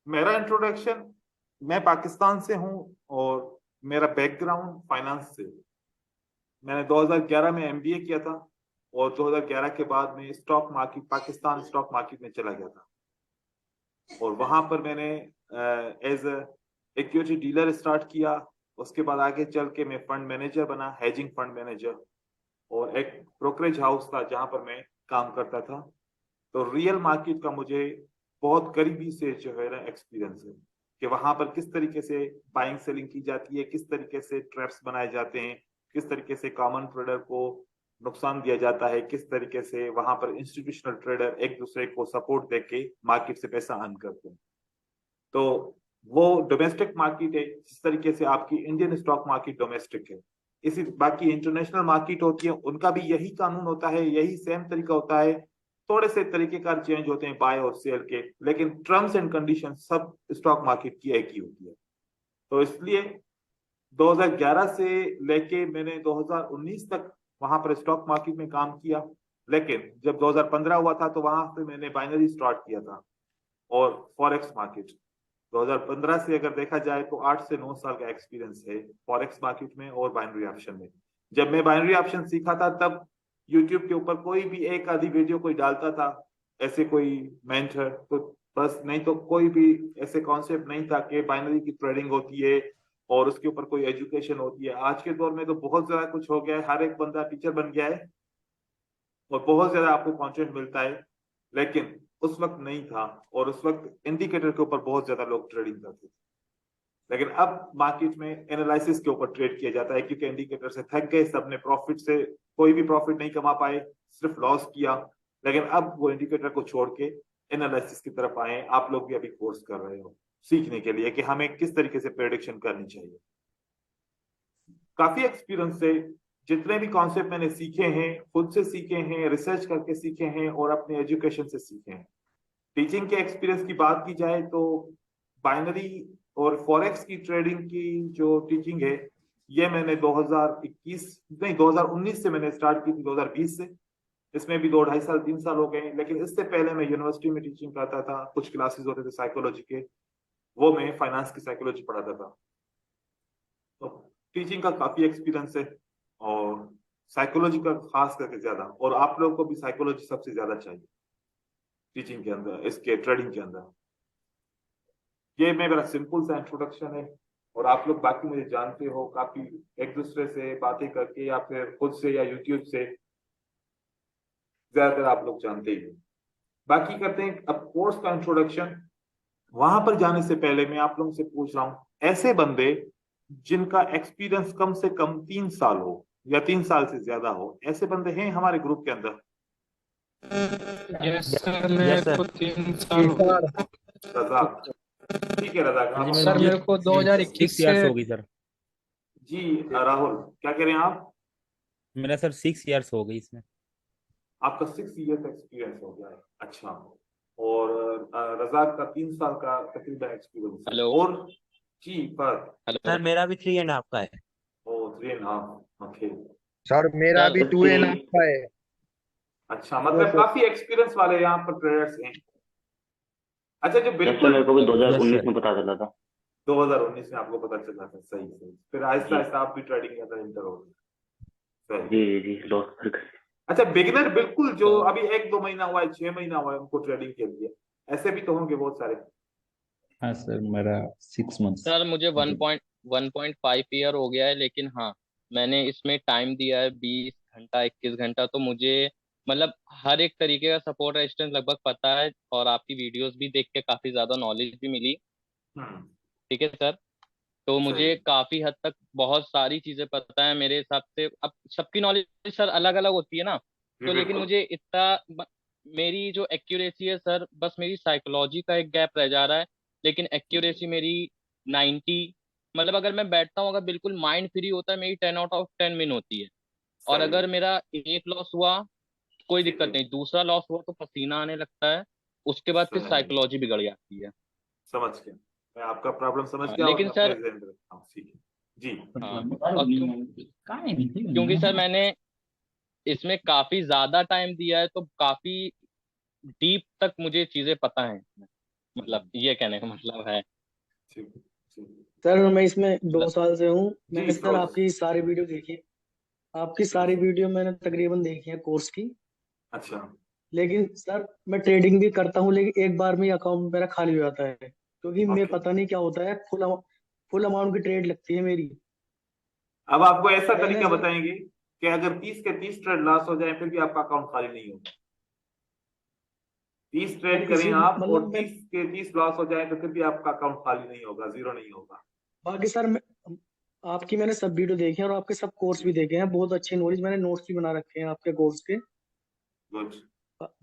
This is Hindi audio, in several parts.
मेरा इंट्रोडक्शन, मैं पाकिस्तान से हूँ और मेरा बैकग्राउंड फाइनेंस से। मैंने 2011 में एमबीए किया था और 2011 के बाद में stock market, Pakistan stock market में चला गया था। और वहां पर मैंने एज इक्विटी डीलर स्टार्ट किया। उसके बाद आगे चल के मैं फंड मैनेजर बना, हेजिंग फंड मैनेजर। और एक ब्रोकरेज हाउस था जहां पर मैं काम करता था। तो रियल मार्केट का मुझे बहुत करीबी से जो है ना एक्सपीरियंस है कि वहां पर किस तरीके से बाइंग सेलिंग की जाती है, किस तरीके से ट्रैप्स बनाए जाते हैं, किस तरीके से कॉमन ट्रेडर को नुकसान दिया जाता है, किस तरीके से वहां पर इंस्टीट्यूशनल ट्रेडर एक दूसरे को सपोर्ट देके मार्केट से पैसा अर्न करते हैं। तो वो डोमेस्टिक मार्केट है, जिस तरीके से आपकी इंडियन स्टॉक मार्केट डोमेस्टिक है। इसी बाकी इंटरनेशनल मार्केट होती है, उनका भी यही कानून होता है, यही सेम तरीका होता है। थोड़े से तरीकेकार चेंज होते हैं बाय और सेल के, लेकिन टर्म्स एंड कंडीशन सब स्टॉक मार्केट की एक ही होती है। तो इसलिए 2011 से लेके मैंने 2019 तक वहां पर स्टॉक मार्केट में काम किया। लेकिन जब 2015 हुआ था तो वहां पे मैंने बाइनरी स्टार्ट किया था और फॉरेक्स मार्केट। 2015 से अगर देखा जाए तो 8 से 9 साल का एक्सपीरियंस है फॉरेक्स मार्केट में और बाइनरी ऑप्शन में। जब मैं बाइनरी ऑप्शन सीखा था तब यूट्यूब के ऊपर कोई भी एक आधी वीडियो कोई डालता था, ऐसे कोई मेंटर तो बस, नहीं तो कोई भी ऐसे कॉन्सेप्ट नहीं था कि बाइनरी की ट्रेडिंग होती है और उसके ऊपर कोई एजुकेशन होती है। आज के दौर में तो बहुत ज्यादा कुछ हो गया है, हर एक बंदा टीचर बन गया है और बहुत ज्यादा आपको कंटेंट मिलता है। लेकिन उस वक्त नहीं था, और उस वक्त इंडिकेटर के ऊपर बहुत ज्यादा लोग ट्रेडिंग करते थे। लेकिन अब मार्केट में एनालिसिस के ऊपर ट्रेड किया जाता है, क्योंकि इंडिकेटर से थक गए, सबने प्रॉफिट से कोई भी प्रॉफिट नहीं कमा पाए, सिर्फ लॉस किया। लेकिन अब वो इंडिकेटर को छोड़ के एनालिसिस की तरफ आए। आप लोग भी अभी कोर्स कर रहे हो सीखने के लिए कि हमें किस तरीके से प्रेडिक्शन करनी चाहिए। काफी एक्सपीरियंस से जितने भी कॉन्सेप्ट मैंने सीखे हैं, खुद से सीखे हैं, रिसर्च करके सीखे हैं और अपने एजुकेशन से सीखे हैं। टीचिंग के एक्सपीरियंस की बात की जाए तो बाइनरी और फॉरेक्स की ट्रेडिंग की जो टीचिंग है, ये मैंने 2021 नहीं 2019 से मैंने स्टार्ट की थी, 2020 से। इसमें भी 2 ढाई साल 3 साल हो गए। लेकिन इससे पहले मैं यूनिवर्सिटी में टीचिंग करता था, कुछ क्लासेस होते थे साइकोलॉजी के, वो मैं फाइनेंस की साइकोलॉजी पढ़ाता था। तो टीचिंग का काफी एक्सपीरियंस है और साइकोलॉजी का खास करके ज्यादा, और आप लोगों को भी साइकोलॉजी सबसे ज्यादा चाहिए टीचिंग के अंदर, इसके ट्रेडिंग के अंदर। ये मेरा सिंपल सा इंट्रोडक्शन है। और आप लोग बाकी मुझे जानते हो काफी, एक दूसरे से बातें करके या फिर खुद से या यूट्यूब से ज्यादातर आप लोग जानते ही हो। बाकी करते हैं अब कोर्स का इंट्रोडक्शन। वहां पर जाने से पहले मैं आप लोगों से पूछ रहा हूं, ऐसे बंदे जिनका एक्सपीरियंस कम से कम 3 साल हो या 3 साल से ज्यादा हो, ऐसे बंदे हैं हमारे ग्रुप के अंदर? यस सर, यस मेरे सर। को 3 साल जी हो गए। सर। रजाक, ठीक है रजाक, हाँ आप जी, सर अपना। मुझे मेरे को सिक्स 2021 ईयर्स से। हो गई सर। जी राहुल, क्या कह रहे हैं आप? मेरा सर 6 ईयर्स हो गई इसमें। आपका 6 ईयर एक्सपीरियंस हो गया है, अच्छा। और रजाक का 3 साल का तकरीबन एक्सपीरियंस है। हेलो। और जी पर हेलो सर मेरा भी 3.5 का है। ओ 3.5, ओके। सर मेरा सर। भी टू एंड हाफ का है। अच्छा, वो मतलब तो काफी एक्सपीरियंस वाले यहाँ पर ट्रेडर्स हैं। अच्छा, जो जैसे बिल्कुल मेरे को भी यस 2019 सर। में पता चला था। 2019 में आपको पता चला था, सही सही, फिर आहिस्ता जी आहिस्ता आप भी ट्रेडिंग के अंदर इंटर हो गए, सही। जी जी जी, लॉस कर। अच्छा, बिगिनर बिल्कुल जो तो अभी 1-2 महीना हुआ है, 6 महीना हुआ है उनको ट्रेडिंग के लिए, ऐसे भी तो होंगे बहुत सारे। हाँ सर, मेरा 6 मंथ्स सर मुझे मतलब। 1.5 ईयर हो गया है, लेकिन हाँ, मैंने इसमें टाइम दिया है 20 घंटा 21 घंटा। तो मुझे मतलब हर एक तरीके का सपोर्ट रेजिस्टेंस लगभग पता है, और आपकी वीडियोस भी देख के काफी ज्यादा नॉलेज भी मिली। हम्म। ठीक है सर। तो सही। मुझे काफी हद तक बहुत सारी चीजें पता है मेरे हिसाब से। अब सबकी नॉलेज सर अलग अलग होती है ना। जी तो लेकिन बिल्कुल। मुझे इतना मेरी जो एक्यूरेसी है सर, बस मेरी साइकोलॉजी का एक गैप रह जा रहा है। लेकिन एक्यूरेसी मेरी 90, मतलब अगर मैं बैठता हूँ, अगर बिल्कुल माइंड फ्री होता है, मेरी 10 आउट ऑफ 10 विन होती है। और सही। अगर मेरा एक लॉस हुआ, कोई ठीक दिक्कत है। नहीं, दूसरा लॉस हुआ तो पसीना आने लगता है। उसके बाद फिर सही। साइकोलॉजी बिगड़ जाती है। समझ गया, मैं आपका प्रॉब्लम समझ हाँ गया और लेकिन मैं अपने सर। एग्जाम रखता हूँ, ठीक है जी। हाँ। और क्योंकि सर मैंने इसमें काफी ज्यादा टाइम दिया है, तो काफी डीप तक मुझे चीजें पता हैं इसमें। मतलब ये कहने का मतलब है। ठीक ठीक। सर मैं इसमें 2 मतलब साल से हूँ। जी मैंने सर फिरोज। आपकी सारी वीडियो देखी है। आपकी सारी वीडियो मैंने तकरीबन देखी है कोर्स की। अच्छा लेकिन सर मैं ट्रेडिंग भी करता हूँ, लेकिन एक बार में अकाउंट मेरा खाली हो जाता है, क्योंकि मैं ओके। पता नहीं क्या होता है, फुल अमाउंट की ट्रेड लगती है मेरी। अब आपको ऐसा मैंने तरीका सर बताएंगे कि अगर 30 के 30 ट्रेड लॉस हो जाए फिर भी आपका अकाउंट खाली नहीं होगा। 30 सर ट्रेड करें इसी आप और मतलब मैं 30 के 30 लॉस हो जाए तो फिर भी आपका अकाउंट खाली नहीं होगा, जीरो नहीं होगा। बाकी सर आपकी मैंने सब वीडियो देखे हैं और आपके सब कोर्स भी देखे हैं, बहुत अच्छी नॉलेज, मैंने नोट्स भी बना रखे हैं आपके कोर्स के। गुड।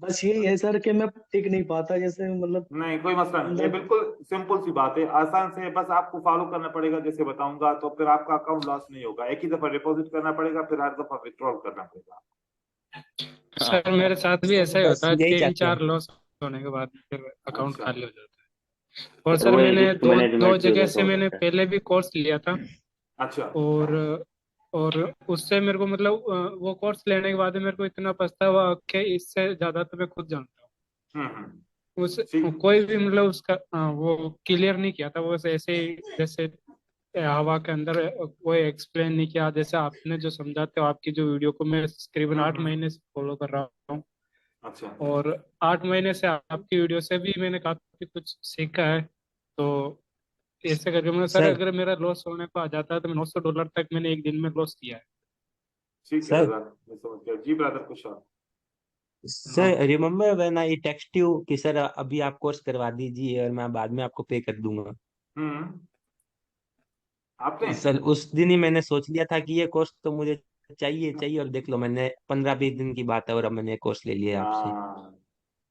बस यही है सर कि मैं टिक नहीं पाता, जैसे मतलब नहीं कोई मसला नहीं, ये अंदर। बिल्कुल सिंपल सी बात है, आसान से, बस आपको फॉलो करना पड़ेगा जैसे बताऊंगा, तो फिर आपका अकाउंट लॉस नहीं होगा। एक ही दफा डिपॉजिट करना पड़ेगा, फिर हर दफा विड्रॉल करना पड़ेगा। हाँ सर मेरे साथ भी ऐसा ही बस होता है, यही तीन चाहते हैं चार हम। लॉस होने के बाद फिर अकाउंट अच्छा खाली हो जाता है। और सर सर वो मैंने रिस्क दो दो मैनेजमेंट की जगह वजह से से हो मैंने जाता है। पहले भी कोर्स लिया था। अच्छा। और और उससे मेरे को मतलब वो कोर्स लेने के बाद मेरे को इतना पछतावा कि इससे ज्यादा तो मैं खुद जानता हम्म। हूँ। उस ठीक। कोई भी मतलब उसका वो क्लियर नहीं किया था, वो ऐसे ही जैसे हवा के अंदर वो एक्सप्लेन नहीं किया जैसे आपने जो समझाते हो। आपकी जो वीडियो को मैं तकरीबन 8 महीने से फॉलो कर रहा हूँ। अच्छा और 8 महीने से आपकी वीडियो से भी मैंने काफी कुछ सीखा है। तो ऐसे करके मैं सर, सर अगर मेरा लॉस होने को आ जाता है तो $900 तक मैंने एक दिन में लॉस किया है। ठीक है सर ब्रदर, मैं समझ गया जी ब्रदर, कुछ और। Sir remember when I text you कि सर अभी आप कोर्स करवा दीजिए और मैं बाद में आपको पे कर दूंगा। हम्म। आपने। सर उस दिन ही मैंने सोच लिया था कि ये कोर्स तो मुझे चाहिए चाहिए, और देख लो मैंने 15-20 दिन की बात है और अब मैंने कोर्स ले लिया आपसे। हाँ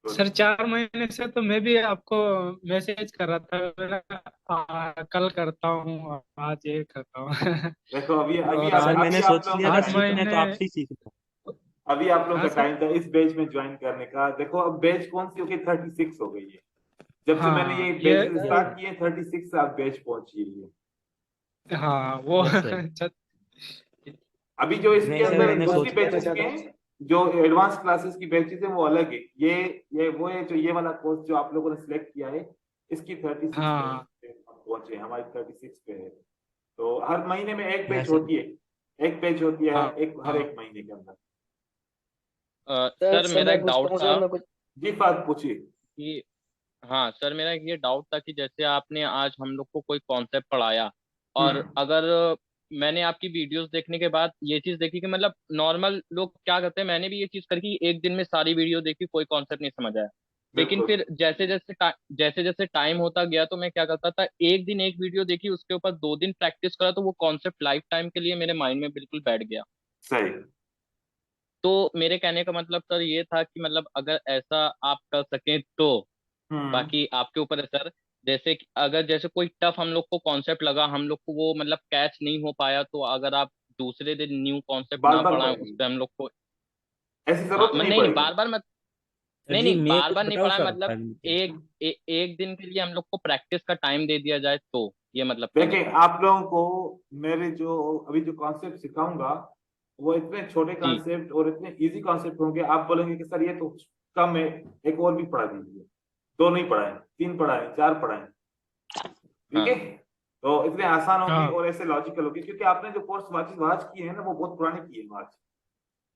सर गुड। 4 महीने से तो मैं भी आपको मैसेज कर रहा था, मैंने कहा, कल करता हूँ, आज ये करता हूँ। देखो अभी अभी और आप सर अभी मैंने आप सोच लोगों लिया का था आठ टाइम था, सीखना है तो महीने आपसे ही सीखना अभी आप लोगों हाँ का सर। टाइम था इस बैच में ज्वाइन करने का। देखो अब बैच कौन सी हो गई, 36 हो गई है। जब से मैंने हाँ ये ये बैच स्टार्ट किए 36 आप बैच पहुंची है। हाँ वो है। Yes sir. अभी जो इसके नहीं सर सर मैं अंदर एक मैंने बात दूसरी सोच लिया कहना था। बैचेस के चाहता हूँ। हैं, जो एडवांस क्लासेस की बैचेस है वो अलग है। ये वो है जो ये वाला कोर्स जो आप लोगों ने सिलेक्ट किया है, इसकी 36 पे हाँ हम पहुंचे, हमारी 36 पे है। तो हर महीने में एक बैच यस सर। होती है, एक बैच होती है हाँ एक हर हाँ। एक महीने के अंदर। सर सर सर मेरा मैं एक पूछता डाउट हूँ था सर, मैं कुछ। जी बात पूछिए। कि हाँ सर, मेरा ये डाउट था कि जैसे आपने आज हम लोग को कोई कॉन्सेप्ट पढ़ाया, और हम्म। अगर मैंने आपकी वीडियोस देखने के बाद ये चीज देखी कि मतलब नॉर्मल लोग क्या करते हैं, मैंने भी ये चीज करी कि एक दिन में सारी वीडियो देखी, कोई कॉन्सेप्ट नहीं समझ आया। लेकिन बिल्कुल फिर जैसे जैसे टाइम होता गया तो मैं क्या करता था, एक दिन एक वीडियो देखी, उसके ऊपर 2 दिन प्रैक्टिस करा, तो वो कॉन्सेप्ट लाइफ टाइम के लिए मेरे माइंड में बिल्कुल बैठ गया। सही। तो मेरे कहने का मतलब सर ये था कि मतलब अगर ऐसा आप कर सकें तो, हम्म। बाकी आपके ऊपर है सर। जैसे कि अगर जैसे कोई टफ हम लोग को कॉन्सेप्ट लगा, हम लोग को वो मतलब कैच नहीं हो पाया, तो अगर आप दूसरे दिन न्यू कॉन्सेप्ट बार ना बार पढ़ाएं, उस पढ़ेंगे, पर हम लोग को। ऐसी हाँ जरूरत नहीं नहीं नहीं, पड़ेगी। बार बार मत। सर नहीं जी नहीं, मेरे बार को बार नहीं बताओ पढ़ाएं, सर मतलब टाइम। एक दिन के लिए हम लोग को प्रैक्टिस का टाइम दे दिया जाए, तो ये मतलब कहने देखिए का। आप लोगों को मेरे जो अभी जो कॉन्सेप्ट सिखाऊंगा वो इतने छोटे जी कॉन्सेप्ट और इतने इजी कॉन्सेप्ट होंगे, आप बोलेंगे कि सर ये तो कम है, एक और भी पढ़ा दीजिए। दो नहीं पढ़ाए, तीन पढ़ाए, चार पढ़ाए, ठीक हाँ है। तो इतने आसान होंगे हाँ और ऐसे लॉजिकल होंगे, क्योंकि आपने जो कोर्स वाच किए हैं ना वो बहुत पुराने किए हैं वाच।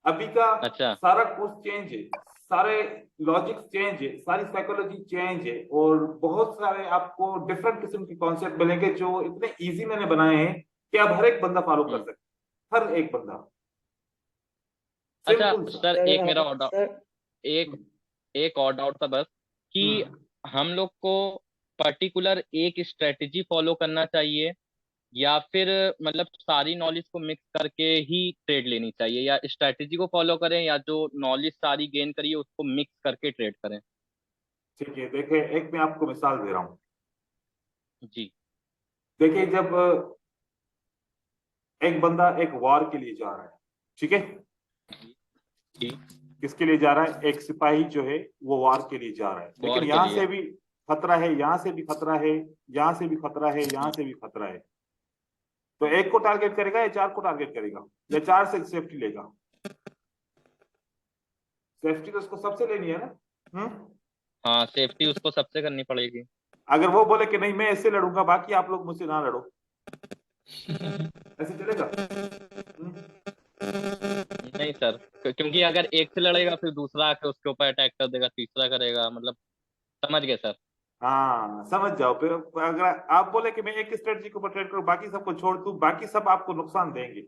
अभी का अच्छा सारा कोर्स चेंज है, सारे लॉजिक्स चेंज है, सारी साइकोलॉजी चेंज है, और बहुत सारे आपको डिफरेंट किस्म के कॉन्सेप्ट मिलेंगे जो इतने इजी मैंने बनाए हैं कि अब हर एक बंदा फॉलो कर हम्म। सकता है, हर एक बंदा। अच्छा सिंपल सा। सर, सर एक मेरा और डाउट, सर एक एक और डाउट था बस, कि हम्म। हम लोग को पर्टिकुलर एक स्ट्रेटेजी फॉलो करना चाहिए, या फिर मतलब सारी नॉलेज को मिक्स करके ही ट्रेड लेनी चाहिए, या स्ट्रेटेजी को फॉलो करें, या जो नॉलेज सारी गेन करिए उसको मिक्स करके ट्रेड करें। ठीक है, देखिए एक मैं आपको मिसाल दे रहा हूँ। जी देखिए जब एक बंदा एक वॉर के लिए जा रहा है, ठीक है, जी। किसके लिए जा रहा है, एक सिपाही जो है वो वॉर के लिए जा रहा है, लेकिन वॉर के यहाँ लिए। से भी खतरा है, यहाँ से भी खतरा है, यहाँ से भी खतरा है, यहाँ से भी खतरा है। तो एक को टारगेट करेगा या चार को टारगेट करेगा, या चार से सेफ्टी लेगा? सेफ्टी तो उसको सबसे लेनी है ना। हाँ, सेफ्टी उसको सबसे करनी पड़ेगी। अगर वो बोले कि नहीं मैं ऐसे लड़ूंगा, बाकी आप लोग मुझसे ना लड़ो, ऐसे चलेगा? नहीं सर, क्योंकि अगर एक से लड़ेगा फिर दूसरा आके उसके ऊपर अटैक कर देगा, तीसरा करेगा, मतलब समझ गए सर। हाँ समझ जाओ। फिर अगर आप बोले कि मैं एक स्ट्रेटजी को ट्रेड करूं, बाकी सबको छोड़ दूं, बाकी सब आपको नुकसान देंगे,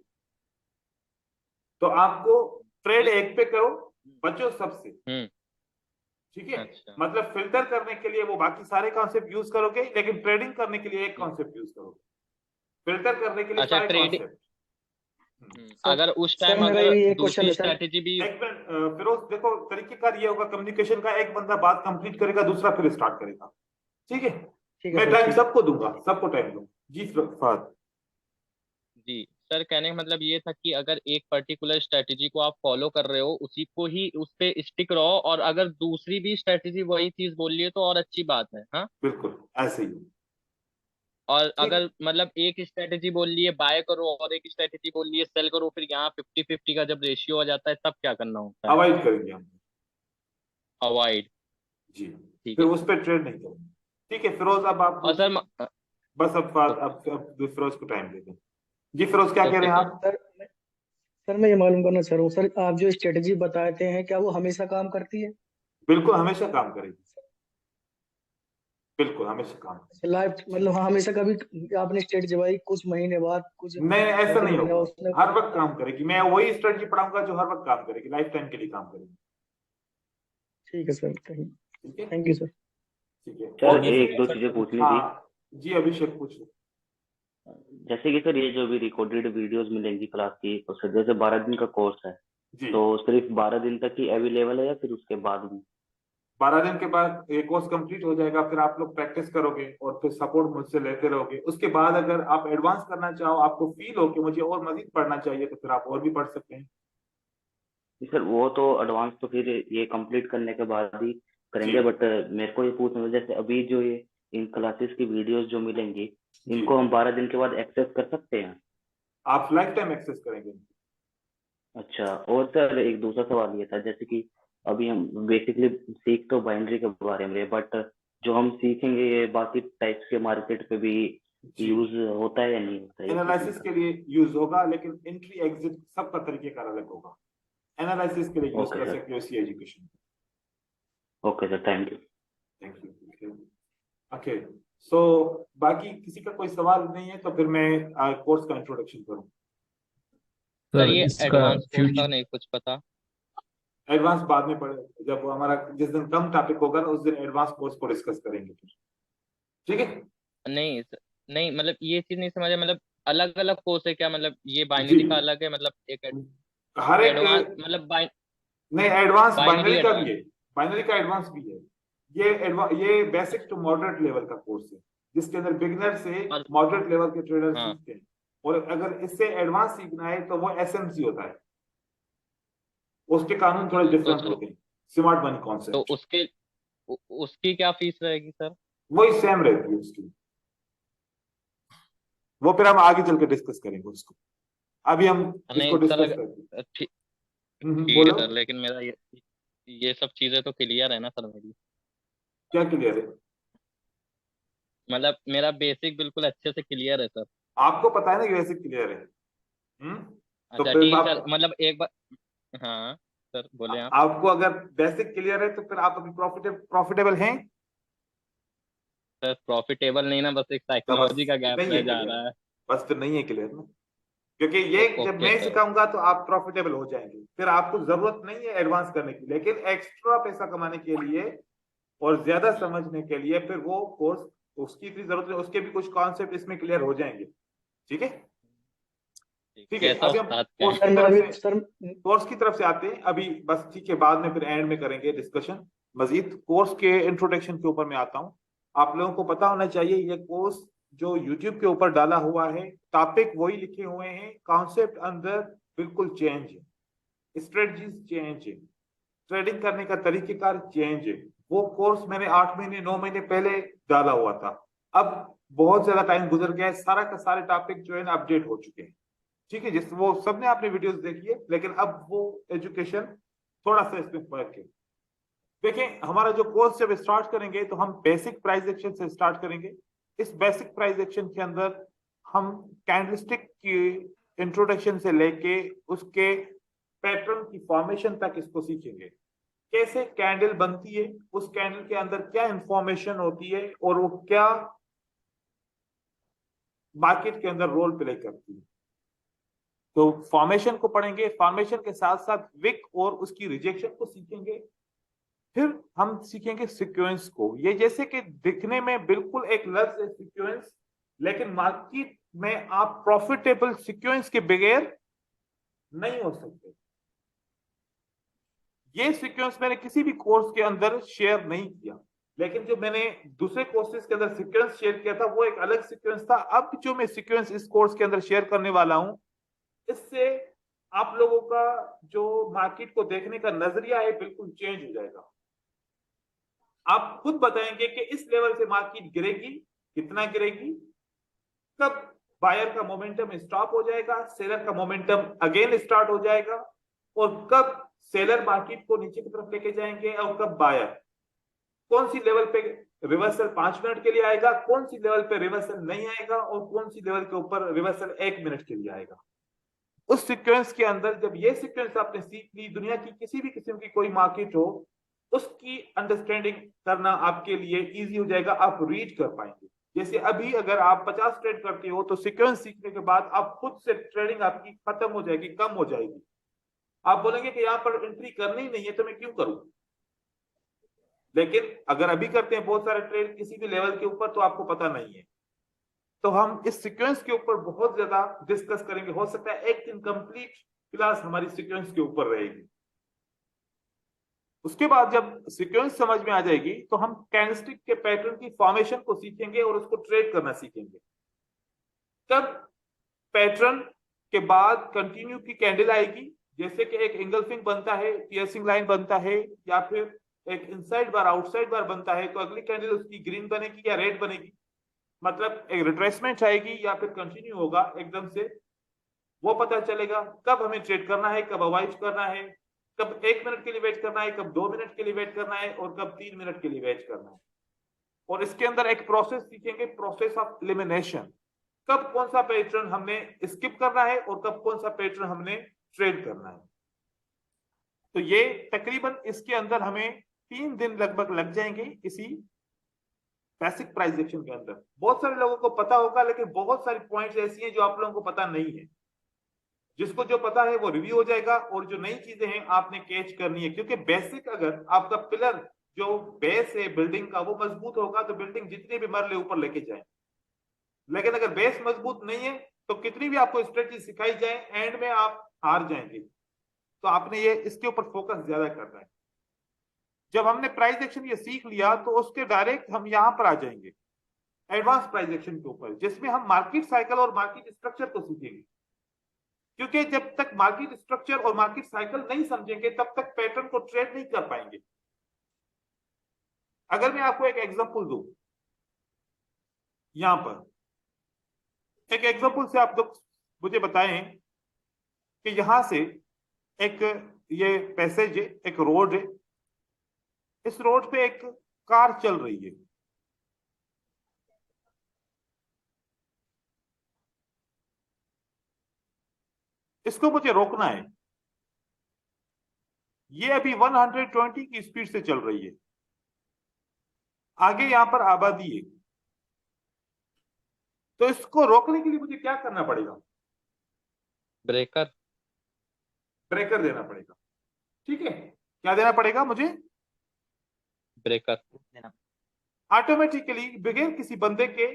तो आपको ट्रेड एक पे करो, बचो सबसे। ठीक है? अच्छा मतलब फिल्टर करने के लिए वो बाकी सारे कॉन्सेप्ट यूज करोगे, लेकिन ट्रेडिंग करने के लिए एक कॉन्सेप्ट यूज करोगे, फिल्टर करने के लिए अच्छा सारे ट्रेड कॉन्सेप्ट। अगर उस सर टाइम मेरा अगर भी एक क्वेश्चन दूसरी है सर। स्ट्रेटेजी भी। एक मिनट फिरोज, देखो तरीकेकार ये होगा कम्युनिकेशन का, एक बंदा बात कंप्लीट करेगा, दूसरा फिर स्टार्ट करेगा। ठीक है? ठीक है मैं सर, टाइम ठीक। सबको दूंगा, सबको टाइम दूंगा। जी फहद। जी सर, कहने का मतलब ये था कि अगर एक पर्टिकुलर स्ट्रेटेजी को आप फॉलो कर रहे हो, उसी को ही उस पे स्टिक रहो, और अगर दूसरी भी स्ट्रेटेजी वही चीज बोल रही है तो और अच्छी बात है। हाँ, बिल्कुल ऐसे ही। और ठीक, अगर मतलब एक स्ट्रेटेजी बोल रही है बाय करो और एक स्ट्रेटेजी बोल रही है सेल करो, फिर यहाँ 50-50 का जब रेशियो आ जाता है तब क्या करना होता है? अवॉइड करेंगे हम। अवॉइड। जी, ठीक फिर है उस सर। पर ट्रेड नहीं करेंगे। ठीक है फिरोज, अब आप और सर पूछिए। बस अब बात, ओके अब फिरोज को टाइम दे दें। जी फिरोज, क्या कह रहे ओके हैं सर। आप? सर मैं ये मालूम करना चाह रहा हूँ सर, आप जो स्ट्रेटजी बताते हैं क्या वो हमेशा काम करती है? बिल्कुल हमेशा काम करेगी, बिल्कुल हमेशा काम करेगी। लाइफ मतलब हाँ, हमेशा कभी आपने स्ट्रेटजी बताई कुछ महीने बाद, कुछ नहीं ऐसा दो नहीं महीने बाद होगा, उसने। हर वक्त काम करेगी। मैं वही स्ट्रेटजी पढ़ाऊंगा जो हर वक्त काम करेगी, लाइफ टाइम के लिए काम करेगी। ठीक है सर, थैंक ठीक है? You sir. ठीक है, सर और एक किसी? दो चीजें पूछनी थी। हाँ जी अभिषेक पूछो। जैसे कि सर ये जो भी रिकॉर्डेड वीडियोस मिलेंगी क्लास की, तो सर जैसे 12 दिन का कोर्स है, जी, तो सिर्फ 12 दिन तक ही अवेलेबल है या फिर उसके बाद भी? 12 दिन के बाद ये कोर्स कंप्लीट हो जाएगा, फिर आप लोग प्रैक्टिस करोगे और फिर सपोर्ट मुझसे लेते रहोगे। उसके बाद अगर आप एडवांस करना चाहो, आपको फील हो कि मुझे और मजीद पढ़ना चाहिए, तो फिर आप और भी पढ़ सकते हैं। जी सर, वो तो एडवांस तो फिर ये कंप्लीट करने के बाद ही जी करेंगे, बट मेरे को ये पूछना था, जैसे अभी जो ये इन क्लासेस की वीडियोस जो मिलेंगी, जी, इनको हम 12 दिन के बाद एक्सेस कर सकते हैं? आप लाइफ टाइम एक्सेस करेंगे। अच्छा, और सर एक दूसरा सवाल ये था, जैसे कि अभी हम बेसिकली सीख तो बाइनरी के बारे में रहे, बट जो हम सीखेंगे ये बाकी टाइप्स के मार्केट पे भी जी, यूज होता है या नहीं होता है ये सीखने एनालिसिस का? के लिए यूज होगा, लेकिन एंट्री एग्जिट सबका तरीकेकार अलग होगा। एनालिसिस के लिए यूज ओके कर सर। सकते हो इसी education. Okay sir, thank you. Thank you. Okay, so बाकी किसी का कोई सवाल नहीं है, तो फिर मैं कोर्स का इंट्रोडक्शन करूँ। सर सर ये इसका एडवांस कोर्स का फ्यूचर नहीं कुछ पता। एडवांस बाद में पढ़े, जब वो हमारा जिस दिन कम टॉपिक होगा ना, उस दिन एडवांस कोर्स को डिस्कस करेंगे फिर। ठीक है? नहीं नहीं, मतलब ये चीज नहीं समझा, मतलब अलग अलग कोर्स है क्या? मतलब ये जी, बाइनरी का अलग है, मतलब एक हर एक एडवांस मतलब नहीं, एडवांस बाइनरी बाइनरी का भी एडवांस। है, बाइनरी का एडवांस भी है। ये बेसिक टू मॉडरेट लेवल का कोर्स है, जिसके अंदर बिगिनर से और मॉडरेट लेवल के ट्रेडर हाँ, सीखते हैं। और अगर इससे एडवांस सीखना है तो वो एसएमसी होता है, उसके कानून थोड़े डिफरेंट तो होते हैं। स्मार्ट मनी तो कॉन्सेप्ट उसके उसकी क्या फीस रहेगी सर? वही सेम रहती है उसकी। वो फिर हम आगे चल के डिस्कस करेंगे उसको, अभी हम इसको नहीं सर, डिस्कस करते हैं। ठीक ठीक है बोलो, सर, लेकिन मेरा ये सब चीजें तो क्लियर है ना सर मेरी? क्या क्लियर है? मतलब मेरा बेसिक बिल्कुल अच्छे से क्लियर है सर। आपको पता है ना कि वैसे क्लियर है। हम्म तो अच्छा फिर ठीक है आप, सर, मतलब एक बार। हाँ सर, बोले आप। आपको अगर बेसिक क्लियर है तो फिर आप अभी प्रॉफिटेबल हैं? सर प्रॉफिटेबल नहीं ना, बस एक तो बस साइकोलॉजी का गैप नहीं है रह जा क्लियर, रहा है। बस फिर नहीं है क्लियर ना, क्योंकि ये जब ओके मैं सर। सिखाऊंगा तो आप प्रॉफिटेबल हो जाएंगे, फिर आपको जरूरत नहीं है एडवांस करने की, लेकिन एक्स्ट्रा पैसा कमाने के लिए और ज्यादा समझने के लिए फिर वो कोर्स, उसकी इतनी जरूरत है, उसके भी कुछ कॉन्सेप्ट इसमें क्लियर हो जाएंगे। ठीक है? ठीक है, कैसा अभी हम उस्ताद कोर्स कहें? की सर मेरा तरफ भी से, सर। कोर्स की तरफ से आते हैं अभी बस। ठीक है, बाद में फिर एंड में करेंगे डिस्कशन मजीद। कोर्स के इंट्रोडक्शन के ऊपर मैं आता हूँ। आप लोगों को पता होना चाहिए ये कोर्स जो यूट्यूब के ऊपर डाला हुआ है, टॉपिक वही लिखे हुए हैं, कॉन्सेप्ट अंदर बिल्कुल चेंज है, स्ट्रेटजीज चेंज है, ट्रेडिंग करने का तरीकेकार चेंज है। वो कोर्स मैंने 8 महीने 9 महीने पहले डाला हुआ था, अब बहुत ज्यादा टाइम गुजर गया है, सारा का सारे टॉपिक जो है ना अपडेट हो चुके हैं। ठीक है, जिस वो सबने आपने वीडियोस देखी है, लेकिन अब वो एजुकेशन थोड़ा सा इसमें फर्क है। देखें, हमारा जो कोर्स जब स्टार्ट करेंगे तो हम बेसिक प्राइस एक्शन से स्टार्ट करेंगे। इस बेसिक प्राइस एक्शन के अंदर हम कैंडलस्टिक की इंट्रोडक्शन से लेके उसके पैटर्न की फॉर्मेशन तक इसको सीखेंगे। कैसे कैंडल बनती है, उस कैंडल के अंदर क्या इंफॉर्मेशन होती है और वो क्या मार्केट के अंदर रोल प्ले करती है। तो फॉर्मेशन को पढ़ेंगे, फॉर्मेशन के साथ साथ विक और उसकी रिजेक्शन को सीखेंगे। फिर हम सीखेंगे सीक्वेंस को। ये जैसे कि दिखने में बिल्कुल एक लफ्ज है सीक्वेंस, लेकिन मार्केट में आप प्रॉफिटेबल सीक्वेंस के बगैर नहीं हो सकते। ये सीक्वेंस मैंने किसी भी कोर्स के अंदर शेयर नहीं किया, लेकिन जो मैंने दूसरे कोर्सेज के अंदर सीक्वेंस शेयर किया था वो एक अलग सीक्वेंस था। अब जो मैं सीक्वेंस इस कोर्स के अंदर शेयर करने वाला हूं, इससे आप लोगों का जो मार्केट को देखने का नजरिया है बिल्कुल चेंज हो जाएगा। आप खुद बताएंगे कि इस लेवल से मार्केट गिरेगी, कितना गिरेगी, कब बायर का मोमेंटम स्टॉप हो जाएगा, सेलर का मोमेंटम अगेन स्टार्ट हो जाएगा, और कब सेलर मार्केट को नीचे की तरफ लेके जाएंगे और कब बायर, कौन सी लेवल पे रिवर्सल 5 मिनट के लिए आएगा, कौन सी लेवल पे रिवर्सल नहीं आएगा, और कौन सी लेवल के ऊपर रिवर्सल 1 मिनट के लिए आएगा। उस सीक्वेंस के अंदर जब ये सीक्वेंस आपने सीख ली, दुनिया की किसी भी किस्म की कोई मार्केट हो, उसकी अंडरस्टैंडिंग करना आपके लिए इजी हो जाएगा, आप रीड कर पाएंगे। जैसे अभी अगर आप 50 ट्रेड करते हो तो सीक्वेंस सीखने के बाद आप खुद से ट्रेडिंग आपकी खत्म हो जाएगी, कम हो जाएगी। आप बोलेंगे कि यहाँ पर एंट्री करनी ही नहीं है तो मैं क्यों करूं। लेकिन अगर अभी करते हैं बहुत सारे ट्रेड किसी भी लेवल के ऊपर तो आपको पता नहीं है। तो हम इस सीक्वेंस के ऊपर बहुत ज्यादा डिस्कस करेंगे। हो सकता है एक दिन कंप्लीट क्लास हमारी सीक्वेंस के ऊपर रहेगी। उसके बाद जब सीक्वेंस समझ में आ जाएगी तो हम कैंडलस्टिक के पैटर्न की फॉर्मेशन को सीखेंगे और उसको ट्रेड करना सीखेंगे। तब पैटर्न के बाद कंटिन्यू की कैंडल आएगी, जैसे कि एक एंगल्फिंग बनता है, पियर्सिंग लाइन बनता है, या फिर एक इनसाइड बार आउटसाइड बार बनता है, तो अगली कैंडल उसकी ग्रीन बनेगी या रेड बनेगी, मतलब एक रिट्रेसमेंट आएगी या फिर कंटिन्यू होगा एकदम से। वो पता चलेगा कब हमें ट्रेड करना है, कब अवॉइड करना है, कब 1 मिनट के लिए वेट करना है, कब 2 मिनट के लिए वेट करना है, और कब 3 मिनट के लिए वेट करना है। और इसके अंदर एक प्रोसेस सीखेंगे, प्रोसेस ऑफ एलिमिनेशन। कब कौन सा पैटर्न हमने स्किप करना है और कब कौन सा पैटर्न हमने ट्रेड करना है। तो ये तकरीबन इसके अंदर हमें 3 दिन लगभग लग जाएंगे इसी बेसिक प्राइस एक्शन के अंदर। बहुत सारे लोगों को पता होगा, लेकिन बहुत सारी पॉइंट्स ऐसी हैं जो आप लोगों को पता नहीं है। जिसको जो पता है वो रिव्यू हो जाएगा, और जो नई चीजें हैं आपने कैच करनी है। क्योंकि बेसिक अगर आपका पिलर जो बेस है बिल्डिंग का वो मजबूत होगा तो बिल्डिंग जितने भी मरले ऊपर लेके जाए। लेकिन अगर बेस मजबूत नहीं है तो कितनी भी आपको स्ट्रेटजी सिखाई जाए, एंड में आप हार जाएंगे। तो आपने ये इसके ऊपर फोकस ज्यादा करना है। जब हमने प्राइस एक्शन ये सीख लिया तो उसके डायरेक्ट हम यहां पर आ जाएंगे एडवांस प्राइस एक्शन के ऊपर, जिसमें हम मार्केट साइकिल और मार्केट स्ट्रक्चर को सीखेंगे। क्योंकि जब तक मार्केट स्ट्रक्चर और मार्केट साइकिल नहीं समझेंगे तब तक पैटर्न को ट्रेड नहीं कर पाएंगे। अगर मैं आपको एक एग्जांपल दूं, यहां पर एक एग्जांपल से आप लोग मुझे बताएं कि यहां से एक ये पैसेज है, एक रोड है, इस रोड पे एक कार चल रही है। इसको मुझे रोकना है। ये अभी 120 की स्पीड से चल रही है। आगे यहां पर आबादी है, तो इसको रोकने के लिए मुझे क्या करना पड़ेगा? ब्रेकर ब्रेकर देना पड़ेगा। ठीक है, क्या देना पड़ेगा मुझे? ब्रेकर। ऑटोमेटिकली बगैर किसी बंदे के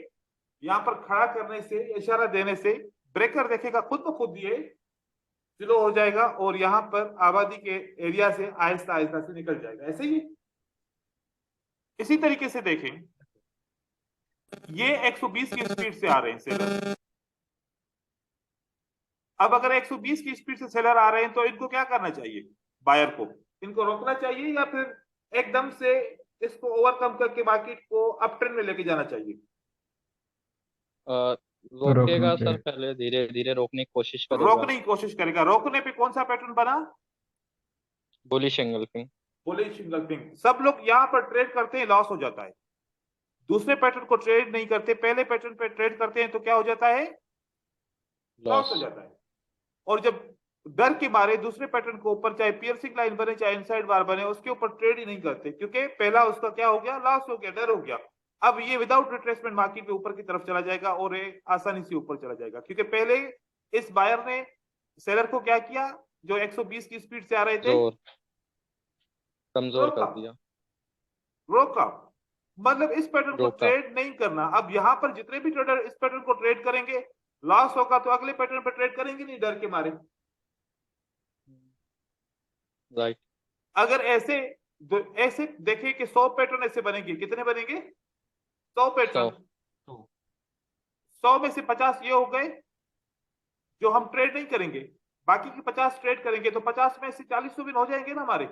यहां पर खड़ा करने से, इशारा देने से ब्रेकर देखेगा खुद ब खुद ये स्लो हो जाएगा और यहां पर आबादी के एरिया से आहिस्ता आहिस्ता से निकल जाएगा। ऐसे ही इसी तरीके से देखें, ये 120 की स्पीड से आ रहे हैं सेलर। अब अगर 120 की स्पीड से सेलर आ रहे हैं तो इनको क्या करना चाहिए? बायर को इनको रोकना चाहिए या फिर एकदम से इसको ओवरकम करके मार्केट को अप ट्रेंड में लेके जाना चाहिए? रोकेगा सर, पहले धीरे धीरे रोकने की कोशिश करेगा। रोकने की कोशिश करेगा। रोकने पे कौन सा पैटर्न बना? Bullish engulfing. बुलिश इंगल्फिंग, सब लोग यहाँ पर ट्रेड करते हैं, लॉस हो जाता है। दूसरे पैटर्न को ट्रेड नहीं करते, पहले पैटर्न पे ट्रेड करते हैं तो क्या हो जाता है, लॉस हो लॉस। जाता है। और जब डर के मारे दूसरे पैटर्न को ऊपर, चाहे पियर्सिंग लाइन बने चाहे इनसाइड बार बने, उसके ऊपर ट्रेड ही नहीं करते, क्योंकि पहला उसका क्या हो गया, लॉस हो गया, डर हो गया। अब ये विदाउट रिट्रेसमेंट मार्केट में ऊपर की तरफ चला जाएगा और ये आसानी से ऊपर चला जाएगा, क्योंकि पहले इस बायर ने सेलर को क्या किया, जो 120 की स्पीड से आ रहे थे, जोर कमजोर रोका, कर दिया। रोका, मतलब इस पैटर्न को रोका। ट्रेड नहीं करना। अब यहाँ पर जितने भी ट्रेडर इस पैटर्न को ट्रेड करेंगे, लॉस होगा तो अगले पैटर्न पर ट्रेड करेंगे नहीं, डर के मारे। राइट। अगर ऐसे ऐसे देखें कि 100 पैटर्न ऐसे बनेंगे, कितने बनेंगे, 100 पैटर्न, 100 में से 50 ये हो गए जो हम ट्रेड नहीं करेंगे, बाकी के 50 ट्रेड करेंगे, तो 50 में से 40 तो विन हो जाएंगे ना हमारे।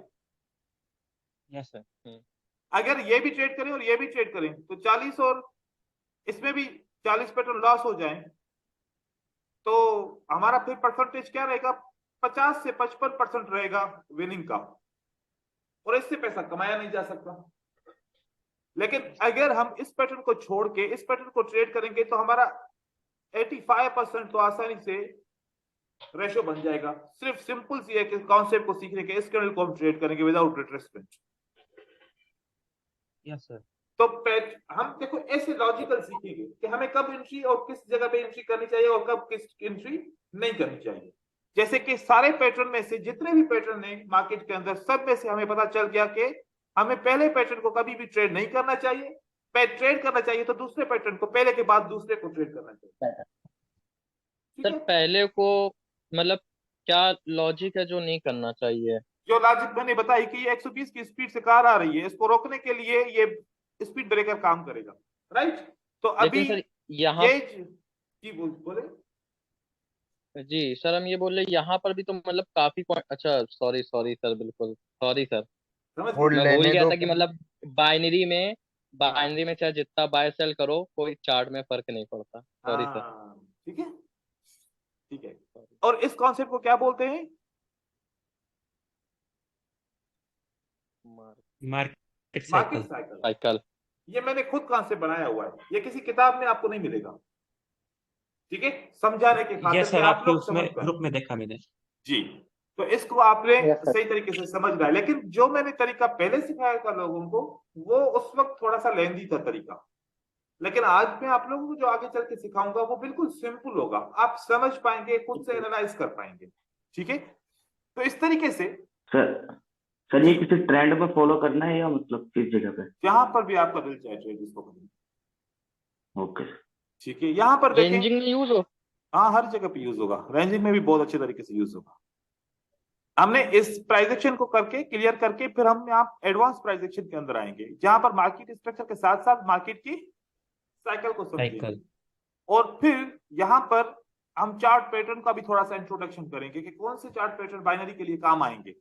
Yes sir. अगर ये भी ट्रेड करें और ये भी ट्रेड करें तो 40 और इसमें भी 40 पैटर्न लॉस हो जाए तो हमारा फिर परसेंटेज क्या रहेगा, 50 से 55% रहेगा विनिंग का, और इससे पैसा कमाया नहीं जा सकता। लेकिन अगर हम इस पैटर्न को छोड़ के इस पैटर्न को ट्रेड करेंगे तो हमारा 85% तो आसानी से रेशो बन जाएगा। सिर्फ सिंपल सी है कि कॉन्सेप्ट को सीखने के, इस कैंडल को हम ट्रेड करेंगे विदाउट रिट्रेसमेंट। Yes sir. तो हम देखो ऐसे लॉजिकल सीखेंगे कि हमें कब एंट्री और किस जगह पे एंट्री करनी चाहिए और कब किस एंट्री नहीं करनी चाहिए। जैसे कि सारे पैटर्न में से जितने भी पैटर्न है मार्केट के अंदर, सब में से हमें पता चल गया कि हमें पहले पैटर्न को कभी भी ट्रेड नहीं करना चाहिए, ट्रेड करना चाहिए तो दूसरे पैटर्न को पहले के बाद दूसरे को ट्रेड करना चाहिए। ठीक सर है? पहले को मतलब क्या लॉजिक है जो नहीं करना चाहिए? जो लॉजिक मैंने बताई कि ये 120 की स्पीड से कार आ रही है, इसको रोकने के लिए ये स्पीड ब्रेकर काम करेगा, राइट। तो अभी लेकिन सर यहाँ ये जी बोले जी सर, हम ये बोल रहे यहाँ पर भी तो मतलब काफी पॉइंट। अच्छा सॉरी सॉरी सर, बिल्कुल सॉरी सर, समझ होल्ड गए? मैं भूल लेने गया दो। था कि मतलब बाइनरी में चाहे जितना बाय सेल करो कोई चार्ट में फर्क नहीं पड़ता। Sorry sir. हाँ, ठीक है, ठीक है। और इस कॉन्सेप्ट को क्या बोलते हैं, market market cycle. Cycle. Cycle. ये मैंने खुद कॉन्सेप्ट बनाया हुआ है, ये किसी किताब में आपको नहीं मिलेगा, ठीक है, समझाने के खातिर यस कि सर, आप आपके लोग उसमें समझ पाए। ग्रुप में देखा मैंने। जी, तो इसको आपने Yes, sir. सही तरीके से समझना है। लेकिन जो मैंने तरीका पहले सिखाया था लोगों को, वो उस वक्त थोड़ा सा लेंदी था तरीका, लेकिन आज मैं आप लोगों को जो आगे चल के सिखाऊंगा वो बिल्कुल सिंपल होगा, आप समझ पाएंगे, खुद से एनालाइज कर पाएंगे, ठीक है। तो इस तरीके से सर ये किसी ट्रेंड में फॉलो करना है या मतलब किस जगह पे? जहां पर भी आपका दिल चाहे ट्रेड इसको करें, ओके। ठीक है। यहाँ पर देखें, रेंजिंग में यूज हो। हाँ हर जगह पे यूज होगा, रेंजिंग में भी बहुत अच्छे तरीके से यूज होगा। हमने इस प्राइस एक्शन को करके क्लियर करके फिर हम यहाँ एडवांस प्राइस एक्शन के अंदर आएंगे, जहां पर मार्केट स्ट्रक्चर के साथ साथ मार्केट की साइकिल को समझेंगे, साइकिल। और फिर यहाँ पर हम चार्ट पैटर्न का भी थोड़ा सा इंट्रोडक्शन करेंगे कि कौन से चार्ट पैटर्न बाइनरी के लिए काम आएंगे।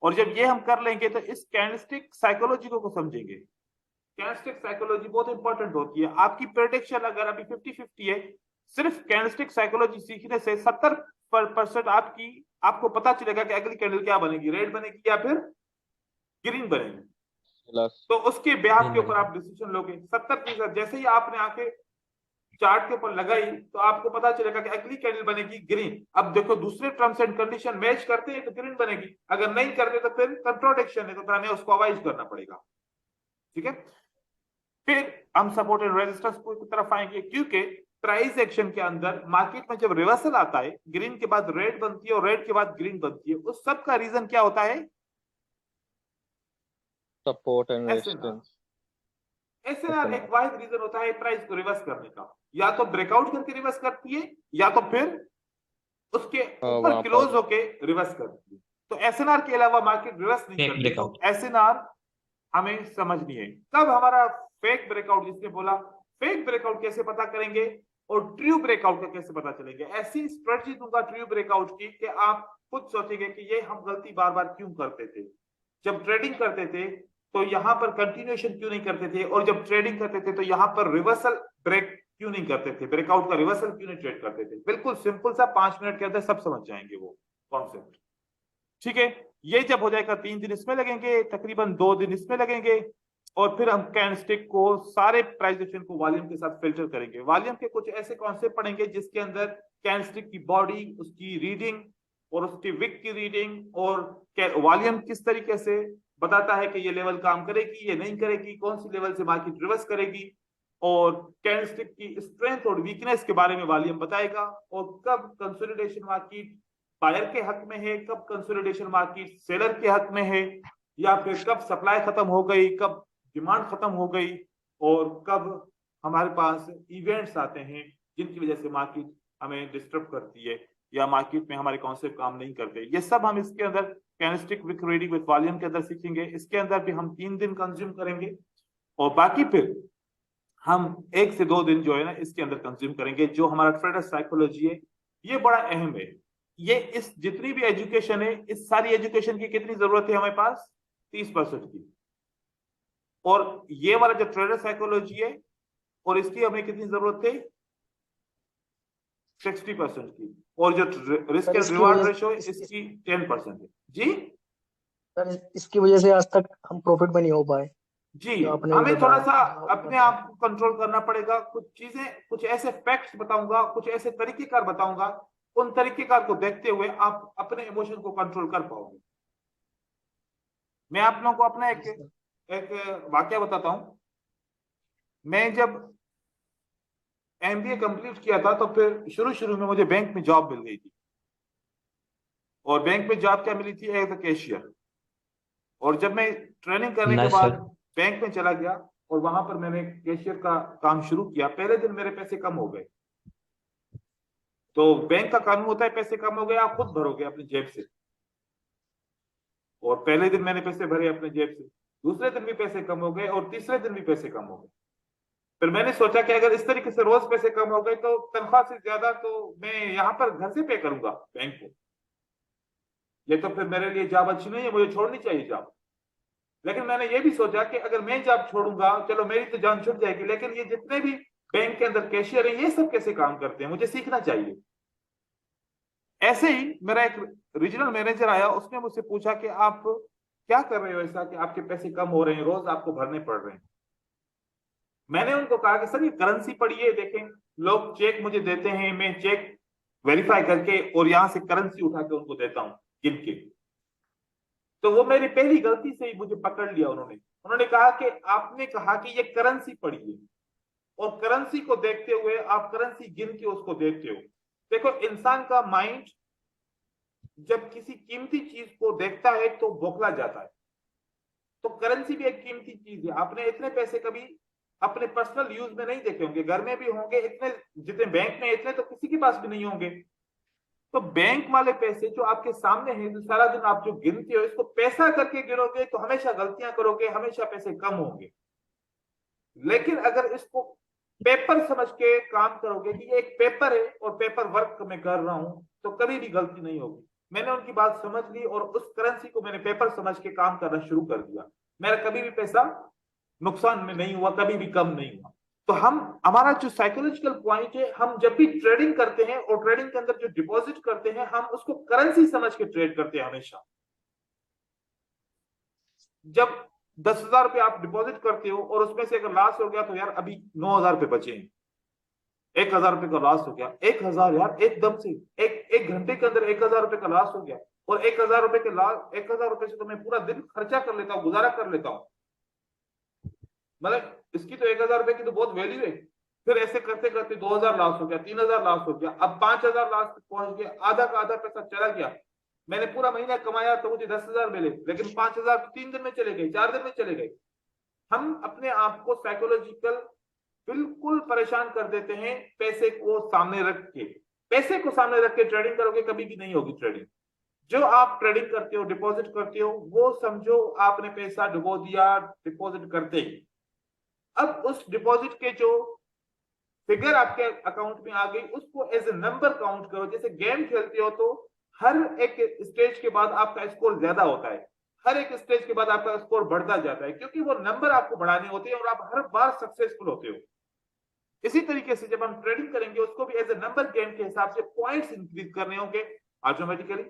और जब ये हम कर लेंगे तो इस कैंडलस्टिक साइकोलॉजी को समझेंगे। कैंडलस्टिक साइकोलॉजी बहुत इंपॉर्टेंट होती है। आपकी प्रेडिक्शन अगर अभी 50-50 है, सिर्फ कैंडलस्टिक साइकोलॉजी सीखने से 70% आपको पता चलेगा कि अगली कैंडल क्या बनेगी, रेड बनेगी या फिर ग्रीन बनेगी। तो उसके ब्याज के ऊपर आप डिसीजन लोगे। 70%, जैसे ही आपने आके चार्ट के ऊपर लगाई तो आपको पता चलेगा कि अगली कैंडल बनेगी ग्रीन। अब देखो दूसरे टर्म्स एंड कंडीशन मैच करते हैं तो ग्रीन बनेगी, अगर नहीं करते तो फिर कंट्रोडिक्शन है, तो हमें उसको अवॉइड करना पड़ेगा, ठीक है। फिर हम सपोर्ट एंड रेजिस्टेंस की तरफ आएंगे, क्योंकि प्राइस एक्शन के अंदर मार्केट में जब रिवर्सल आता है, ग्रीन के बाद रेड बनती है और रेड के बाद ग्रीन बनती है, उस सब का रीजन क्या होता है, सपोर्ट एंड रेजिस्टेंस। एसएनआर एक वाहिद रीजन होता है प्राइस को रिवर्स करने का, या तो ब्रेकआउट करके रिवर्स करती है या तो फिर उसके ऊपर क्लोज होके रिवर्स करती है। तो एसएनआर के अलावा मार्केट रिवर्स नहीं करती। तो एसएनआर हमें समझनी है। कब हमारा फेक ब्रेकआउट, जिसने बोला फेक ब्रेकआउट कैसे पता करेंगे और ट्रू ब्रेकआउट का कैसे पता चलेंगे, ऐसी स्ट्रेटजी दूंगा ट्रू ब्रेकआउट की कि आप खुद सोचेंगे कि ये हम गलती बार बार क्यों करते थे। जब ट्रेडिंग करते थे तो यहाँ पर कंटिन्यूएशन क्यों नहीं करते थे, और जब ट्रेडिंग करते थे तो यहाँ पर रिवर्सल ब्रेक क्यों नहीं करते थे, ब्रेकआउट का रिवर्सल क्यों नहीं ट्रेड करते थे। बिल्कुल सिंपल सा, 5 मिनट के अंदर सब समझ जाएंगे वो कॉन्सेप्ट, ठीक है। ये जब हो जाएगा 3 दिन इसमें लगेंगे, तकरीबन 2 दिन इसमें लगेंगे, और फिर हम कैंडलस्टिक को सारे प्राइस एक्शन को वॉल्यूम के साथ फिल्टर करेंगे। वॉल्यूम के कुछ ऐसे कॉन्सेप्ट पढ़ेंगे जिसके अंदर कैंडलस्टिक की बॉडी, उसकी रीडिंग और उसकी विक की रीडिंग और वॉल्यूम किस तरीके से बताता है कि ये लेवल काम करेगी, ये नहीं करेगी, कौन सी लेवल से मार्केट रिवर्स करेगी, और कैंडलस्टिक की स्ट्रेंथ और वीकनेस के बारे में वॉल्यूम बताएगा, और कब कंसोलिडेशन मार्केट बायर के हक में है, कब कंसोलिडेशन मार्केट सेलर के हक में है, या फिर कब सप्लाई खत्म हो गई, कब डिमांड खत्म हो गई, और कब हमारे पास इवेंट्स आते हैं जिनकी वजह से मार्केट हमें डिस्टर्ब करती है या मार्केट में हमारे कॉन्सेप्ट काम नहीं करते। ये सब हम इसके अंदर candlestick wick reading with volume के अंदर सीखेंगे। इसके अंदर भी हम 3 दिन कंज्यूम करेंगे, और बाकी फिर हम 1 से 2 दिन जो है ना इसके अंदर कंज्यूम करेंगे। जो हमारा ट्रेडर साइकोलॉजी है ये बड़ा अहम है। ये इस जितनी भी एजुकेशन है, इस सारी एजुकेशन की कितनी जरूरत है हमारे पास? 30% की। और ये वाला जो ट्रेडर साइकोलॉजी है और इसकी हमें कितनी जरूरत है? 60% की। और जो रिस्क एंड रिवार्ड रेशियो है इसकी 10% है। जी सर, इसकी वजह से आज तक हम प्रॉफिट में नहीं हो पाए। जी, जो आपने हमें थोड़ा सा बताया। अपने आप को कंट्रोल करना पड़ेगा। कुछ चीजें, कुछ ऐसे फैक्ट्स बताऊंगा, कुछ ऐसे तरीकेकार बताऊंगा, उन तरीकेकार को देखते हुए आप अपने इमोशन को कंट्रोल कर पाओगे। मैं आप लोगों को अपना एक वाकया बताता हूं। मैं जब MBA कंप्लीट किया था तो फिर शुरू में मुझे बैंक में जॉब मिल गई थी, और बैंक में जॉब क्या मिली थी? As a cashier. और जब मैं ट्रेनिंग करने के नाइस बाद सर। बैंक में चला गया और वहां पर मैंने कैशियर का काम शुरू किया, पहले दिन मेरे पैसे कम हो गए। तो बैंक का कानून होता है पैसे कम हो गए आप खुद भरोगे अपनी जेब से, और पहले दिन मैंने पैसे भरे अपने जेब से, दूसरे दिन भी पैसे कम हो गए, और तीसरे दिन भी पैसे कम हो गए। फिर मैंने सोचा कि अगर इस तरीके से रोज पैसे कम हो गए तो तनख्वाह से ज्यादा तो मैं यहाँ पर घर से पे करूंगा बैंक को। ये तो फिर मेरे लिए जॉब अच्छी नहीं है, मुझे छोड़नी चाहिए जॉब। लेकिन मैंने ये भी सोचा कि अगर मैं जॉब छोड़ूंगा, चलो मेरी तो जान छूट जाएगी, लेकिन ये जितने भी बैंक के अंदर कैशियर हैं ये सब कैसे काम करते हैं, मुझे सीखना चाहिए। ऐसे ही मेरा एक रीजनल मैनेजर आया, उसने मुझसे पूछा कि आप क्या कर रहे हो ऐसा कि आपके पैसे कम हो रहे हैं, रोज आपको भरने पड़ रहे हैं। मैंने उनको कहा कि सर ये करेंसी पड़ी है, देखें लोग चेक मुझे देते हैं, मैं चेक वेरीफाई करके और यहां से करेंसी उठा के उनको देता हूं गिन के। तो वो मेरी पहली गलती से ही मुझे पकड़ लिया उन्होंने कहा कि आपने कहा कि ये करेंसी पड़ी है, और करेंसी को देखते हुए आप करेंसी गिन के उसको देखते हो। देखो, इंसान का माइंड जब किसी कीमती चीज को देखता है तो बौखला जाता है। तो करेंसी भी एक कीमती चीज है। आपने इतने पैसे कभी अपने पर्सनल यूज में नहीं देखे होंगे, घर में भी होंगे इतने, जितने बैंक में इतने तो किसी के पास भी नहीं होंगे। तो बैंक वाले पैसे जो आपके सामने हैं, जो सारा दिन आप जो गिनते हो, इसको पैसा करके गिनोगे तो हमेशा गलतियां करोगे, हमेशा पैसे कम होंगे। लेकिन अगर इसको पेपर समझ के काम करोगे कि ये एक पेपर है और पेपर वर्क मैं कर रहा हूं, तो कभी भी गलती नहीं होगी। मैंने उनकी बात समझ ली और उस करेंसी को मैंने पेपर समझ के काम करना शुरू कर दिया। मेरा कभी भी पैसा नुकसान में नहीं हुआ, कभी भी कम नहीं हुआ। तो हमारा जो साइकोलॉजिकल पॉइंट है, हम जब भी ट्रेडिंग करते हैं और ट्रेडिंग के अंदर जो डिपॉजिट करते हैं, हम उसको करेंसी समझ के ट्रेड करते हैं हमेशा। जब 10,000 रुपये आप डिपॉजिट करते हो और उसमें से अगर लॉस हो गया तो यार अभी 9,000 रुपये बचे हैं, 1,000 रुपये का लॉस हो गया। 1,000 यार एकदम से एक घंटे के अंदर 1,000 रुपये का लॉस हो गया। और 1,000 रुपये के लॉस, 1,000 रुपये से तो मैं पूरा दिन खर्चा कर लेता हूँ, गुजारा कर लेता हूँ। मतलब इसकी तो 1,000 रुपये की तो बहुत वैल्यू है। फिर ऐसे करते करते 2,000 लॉस हो गया, 3,000 लॉस हो गया, अब 5,000 लॉस तक पहुंच गया, आधा का आधा पैसा चला गया। मैंने पूरा महीना कमाया तो मुझे 10,000 मिले, लेकिन 5,000 3 दिन में चले गए, 4 दिन में चले गए। हम अपने आप को साइकोलॉजिकल बिल्कुल परेशान कर देते हैं पैसे को सामने रख के। पैसे को सामने रख के ट्रेडिंग करोगे कभी भी नहीं होगी ट्रेडिंग। जो आप ट्रेडिंग करते हो, डिपॉजिट करते हो, वो समझो आपने पैसा डुबो दिया डिपॉजिट करते ही। अब उस डिपॉजिट के जो फिगर आपके अकाउंट में आ गई, उसको एज ए नंबर काउंट करो। जैसे गेम खेलते हो तो हर एक स्टेज के बाद आपका स्कोर ज्यादा होता है, हर एक स्टेज के बाद आपका स्कोर बढ़ता जाता है, क्योंकि वो नंबर आपको बढ़ाने होते हैं और आप हर बार सक्सेसफुल होते हो। इसी तरीके से जब हम ट्रेडिंग करेंगे, उसको भी एज ए नंबर गेम के हिसाब से पॉइंट्स इंक्रीज करने होंगे ऑटोमेटिकली।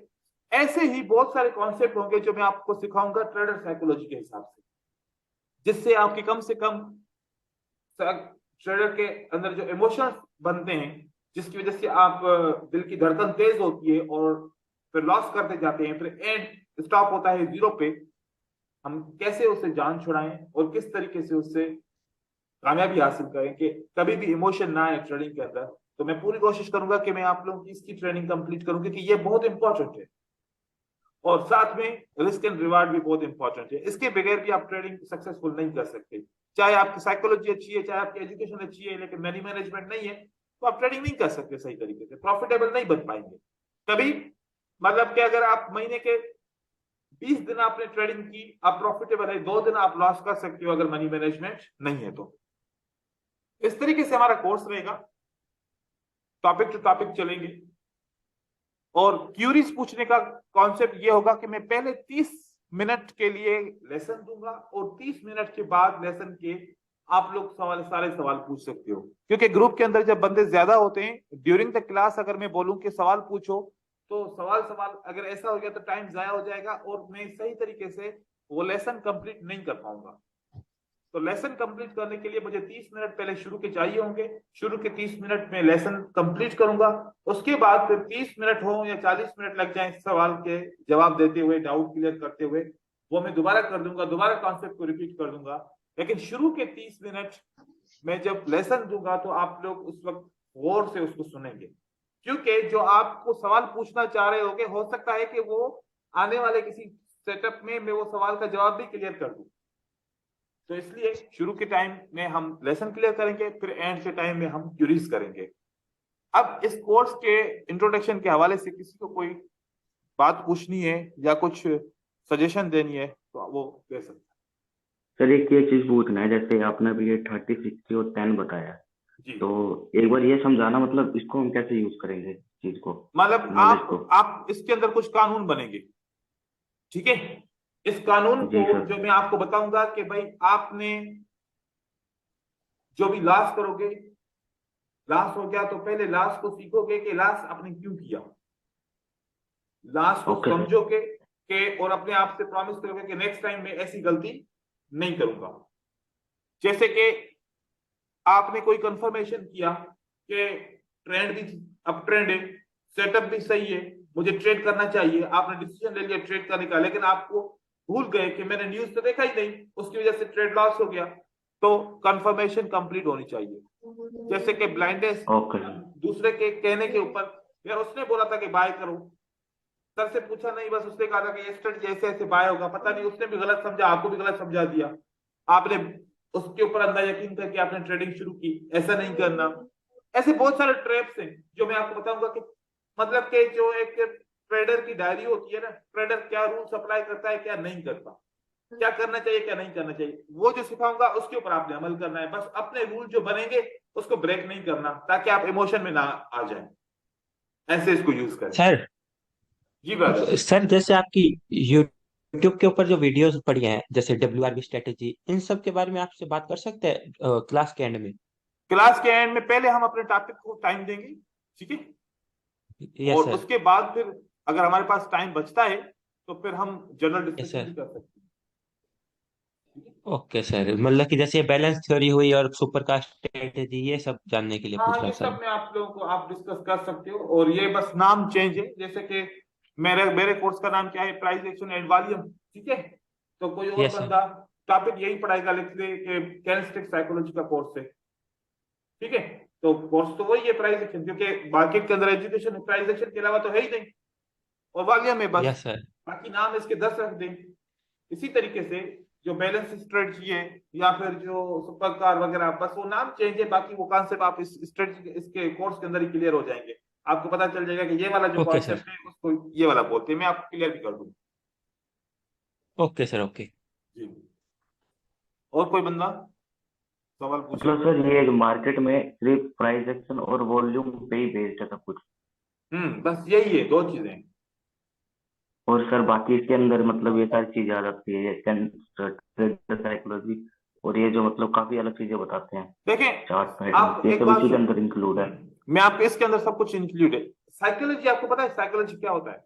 ऐसे ही बहुत सारे कॉन्सेप्ट होंगे जो मैं आपको सिखाऊंगा ट्रेडर साइकोलॉजी के हिसाब से, जिससे आपकी कम से कम ट्रेडर के अंदर जो इमोशंस बनते हैं, जिसकी वजह से आप दिल की धड़कन तेज होती है और फिर लॉस करते जाते हैं, फिर एंड स्टॉप होता है जीरो पे, हम कैसे उससे जान छुड़ाएं और किस तरीके से उससे कामयाबी हासिल करें कि कभी भी इमोशन ना आए ट्रेडिंग के अंदर। तो मैं पूरी कोशिश करूंगा कि मैं आप लोगों की इसकी ट्रेनिंग कंप्लीट करूं, क्योंकि ये बहुत इंपॉर्टेंट है और साथ में रिस्क एंड रिवार्ड भी बहुत इंपॉर्टेंट है। इसके बगैर भी आप ट्रेडिंग सक्सेसफुल नहीं कर सकते। चाहे आपकी साइकोलॉजी अच्छी है, चाहे आपकी एजुकेशन अच्छी है, लेकिन मनी मैनेजमेंट नहीं है तो आप ट्रेडिंग नहीं कर सकते सही तरीके से, प्रॉफिटेबल नहीं बन पाएंगे कभी। मतलब कि अगर आप महीने के 20 दिन आपने ट्रेडिंग की, आप प्रॉफिटेबल है, 2 दिन आप लॉस कर सकते हो अगर मनी मैनेजमेंट नहीं है तो। इस तरीके से हमारा कोर्स रहेगा, टॉपिक टू टॉपिक चलेंगे और क्यूरीज पूछने का कॉन्सेप्ट ये होगा कि मैं पहले 30 मिनट के लिए लेसन दूंगा और 30 मिनट के बाद लेसन के आप लोग सारे सवाल पूछ सकते हो, क्योंकि ग्रुप के अंदर जब बंदे ज्यादा होते हैं ड्यूरिंग द क्लास अगर मैं बोलूं कि सवाल पूछो तो सवाल अगर ऐसा हो गया तो टाइम जाया हो जाएगा और मैं सही तरीके से वो लेसन कंप्लीट नहीं कर पाऊंगा। तो लेसन कंप्लीट करने के लिए मुझे 30 मिनट पहले शुरू के चाहिए होंगे। शुरू के 30 मिनट में लेसन कंप्लीट करूंगा, उसके बाद फिर 30 मिनट हो या 40 मिनट लग जाए सवाल के जवाब देते हुए, डाउट क्लियर करते हुए, वो मैं दोबारा कर दूंगा, दोबारा कॉन्सेप्ट को रिपीट कर दूंगा। लेकिन शुरू के 30 मिनट में जब लेसन दूंगा तो आप लोग उस वक्त गौर से उसको सुनेंगे, क्योंकि जो आपको सवाल पूछना चाह रहे होंगे हो सकता है कि वो आने वाले किसी सेटअप में मैं वो सवाल का जवाब भी क्लियर कर दूं। तो इसलिए शुरू के टाइम में हम लेसन क्लियर करेंगे, फिर एंड के टाइम में हम क्यूरीज करेंगे। अब इस कोर्स के इंट्रोडक्शन के हवाले से किसी को कोई बात पूछनी है या कुछ सजेशन देनी है तो वो दे सकते हैं। सर एक ये चीज पूछना है, जैसे आपने अभी ये 30, 60 और 10 बताया, जी। तो एक बार ये समझाना, मतलब इसको हम कैसे यूज करेंगे इस चीज को, मतलब knowledge को? आप इसके अंदर कुछ कानून बनेंगे, ठीक है। इस कानून जी को सर। जो मैं आपको बताऊंगा कि भाई आपने जो भी लॉस करोगे, लॉस हो गया तो पहले लॉस को सीखोगे कि लॉस आपने क्यों किया, लॉस को ओके सर। समझोगे कि और अपने आप से प्रॉमिस करोगे कि नेक्स्ट टाइम में ऐसी गलती नहीं करूंगा। जैसे कि आपने कोई कंफर्मेशन किया कि ट्रेंड भी अप ट्रेंड है, सेटअप भी सही है, मुझे ट्रेड करना चाहिए, आपने डिसीजन ले लिया ट्रेड करने का, लेकिन आपको भूल गए कि मैंने न्यूज तो देखा ही नहीं, उसकी वजह से ट्रेड लॉस हो गया, तो कंफर्मेशन कंप्लीट होनी चाहिए। जैसे कि ब्लाइंडनेस ओके। दूसरे के कहने के ऊपर, यार उसने बोला था कि बाय करो, सर से पूछा नहीं, बस उसने कहा था कि ये स्ट्रेटजी ऐसे ऐसे बाय होगा, पता नहीं उसने भी गलत समझा, आपको भी गलत समझा दिया, आपने उसके ऊपर अंधा यकीन करके आपने ट्रेडिंग शुरू की। ऐसा नहीं करना। ऐसे बहुत सारे ट्रैप्स हैं जो मैं आपको बताऊंगा कि मतलब कि जो एक ट्रेडर की डायरी होती है ना, ट्रेडर क्या रूल्स अप्लाई करता है, क्या नहीं करता, क्या करना चाहिए क्या नहीं करना चाहिए, वो जो सिखाऊंगा उसके ऊपर आपने अमल करना है। बस अपने रूल जो बनेंगे उसको ब्रेक नहीं करना, ताकि आप इमोशन में ना आ जाए। ऐसे इसको यूज करें। सर जी ब्रदर। सर जैसे आपकी यूट्यूब के ऊपर जो वीडियोस पड़ी हैं, जैसे WRB स्ट्रेटेजी, इन सब के बारे में आपसे बात कर सकते हैं क्लास के एंड में? क्लास के एंड में पहले हम अपने टॉपिक को टाइम देंगे, ठीक है, यस और सर। उसके बाद फिर अगर हमारे पास टाइम बचता है तो फिर हम जनरल यस डिस्कशन सर। भी कर सकते हैं। ओके सर, मतलब कि जैसे बैलेंस थ्योरी हुई और सुपर का स्ट्रेटेजी, ये सब जानने के लिए पूछ हाँ, रहा ये हूँ सर। सब में आप लोगों को आप डिस्कस कर सकते हो, और ये बस नाम चेंज है। जैसे कि मेरे कोर्स का नाम क्या है, प्राइस एक्शन एंड वॉल्यूम, ठीक है, तो कोई और यस सर। बंदा टॉपिक यही पढ़ाएगा, लिख ले कि कैलस्टिक साइकोलॉजी का कोर्स है, ठीक है, तो कोर्स तो वही है प्राइस एक्शन, क्योंकि मार्केट के अंदर एजुकेशन प्राइस एक्शन के अलावा तो है ही नहीं, और वॉल्यूम है बस, यस सर। बाकी नाम इसके 10 रख दें। इसी तरीके से जो बैलेंस स्ट्रेटजी है या फिर जो सुपर कार वगैरह, बस वो नाम चेंज है, बाकी वो कॉन्सेप्ट आप इस स्ट्रेटजी इसके कोर्स के अंदर ही क्लियर हो जाएंगे। आपको पता चल जाएगा कि ये वाला जो ओके सर। कॉन्सेप्ट है उसको ये वाला बोलते हैं। मैं आपको क्लियर भी कर दूंगा। Okay sir. ओके। जी, और कोई बंदा सवाल पूछे? मतलब सर ये मार्केट में सिर्फ प्राइस एक्शन और वॉल्यूम पे ही बेस्ड है सब कुछ? बस यही है, 2 चीजें। और सर बाकी इसके अंदर मतलब ये सारी चीजें आ जाती है, ट्रेडर साइकोलॉजी, और ये जो मतलब काफी अलग चीजें बताते हैं, देखें, चार्ट आप पैटर्न, ये एक सभी बात चीज अंदर इंक्लूड है। मैं आपको इसके अंदर सब कुछ इंक्लूड है। साइकोलॉजी आपको पता है साइकोलॉजी क्या होता है?